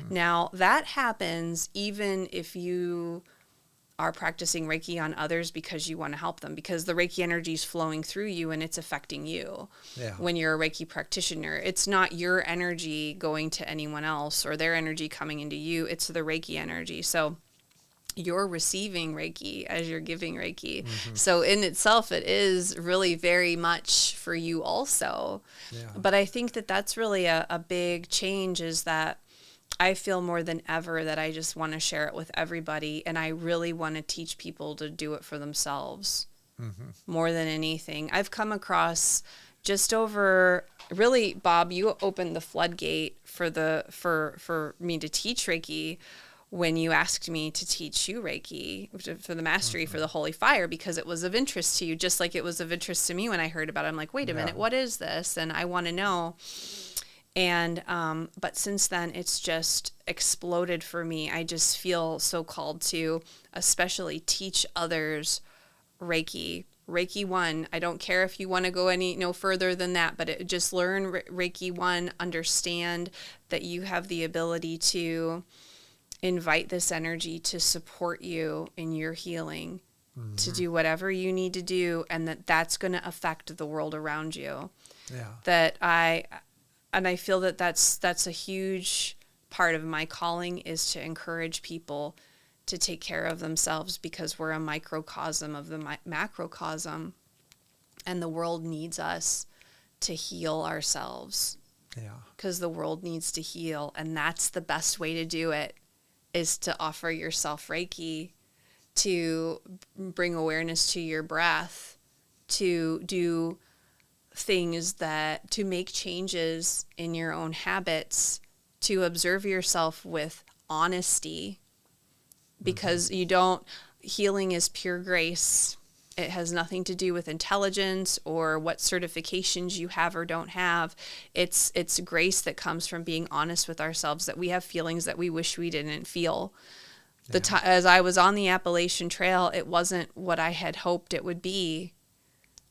Now, that happens even if you are practicing Reiki on others because you want to help them, because the Reiki energy is flowing through you and it's affecting you. Yeah. When you're a Reiki practitioner, it's not your energy going to anyone else or their energy coming into you. It's the Reiki energy. So you're receiving Reiki as you're giving Reiki. So in itself, it is really very much for you also. Yeah. But I think that that's really a big change, is that I feel more than ever that I just want to share it with everybody, and I really want to teach people to do it for themselves more than anything. I've come across just over, really, Bob, you opened the floodgate for me to teach Reiki when you asked me to teach you Reiki for the mastery for the Holy Fire, because it was of interest to you, just like it was of interest to me when I heard about it. I'm like, wait a minute, what is this? And I want to know. And, but since then, it's just exploded for me. I just feel so called to especially teach others Reiki. Reiki 1, I don't care if you want to go no further than that, but just learn Reiki 1, understand that you have the ability to invite this energy to support you in your healing, to do whatever you need to do, and that's going to affect the world around you. Yeah. I feel that that's a huge part of my calling, is to encourage people to take care of themselves, because we're a microcosm of the macrocosm, and the world needs us to heal ourselves. Yeah. Because the world needs to heal, and that's the best way to do it, is to offer yourself Reiki, to bring awareness to your breath, to do things to make changes in your own habits, to observe yourself with honesty, because healing is pure grace. It has nothing to do with intelligence or what certifications you have or don't have. It's grace that comes from being honest with ourselves, that we have feelings that we wish we didn't feel. As I was on the Appalachian Trail, it wasn't what I had hoped it would be,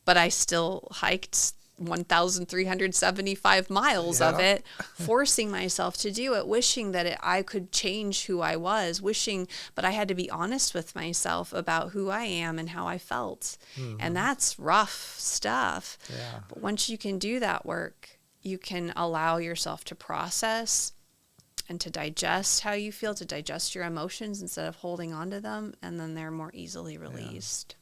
but I still hiked 1,375 miles of Yeah. it, forcing myself to do it, wishing that I could change who I was, but I had to be honest with myself about who I am and how I felt. And that's rough stuff. Yeah. But once you can do that work, you can allow yourself to process and to digest how you feel, to digest your emotions instead of holding on to them, and then they're more easily released.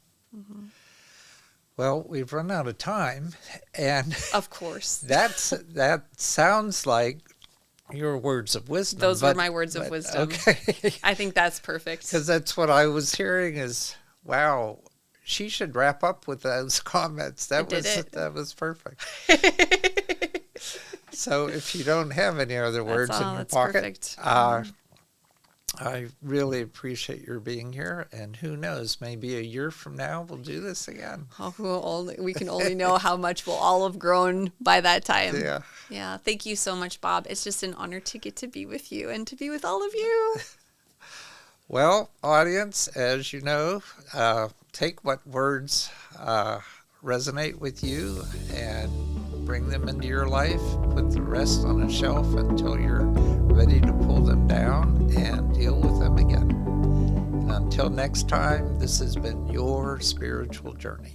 Well, we've run out of time, and Of course. that sounds like your words of wisdom. Those were my words of wisdom. Okay. I think that's perfect. Because that's what I was hearing is, wow, she should wrap up with those comments. That was perfect. So if you don't have any other words in your pocket, perfect. I really appreciate your being here. And who knows, maybe a year from now we'll do this again. We can only know how much we'll all have grown by that time. Yeah. Yeah. Thank you so much, Bob. It's just an honor to get to be with you and to be with all of you. Well, audience, as you know, take what words resonate with you and bring them into your life. Put the rest on a shelf until you're ready to pull them down and deal with them again. And until next time, this has been your spiritual journey.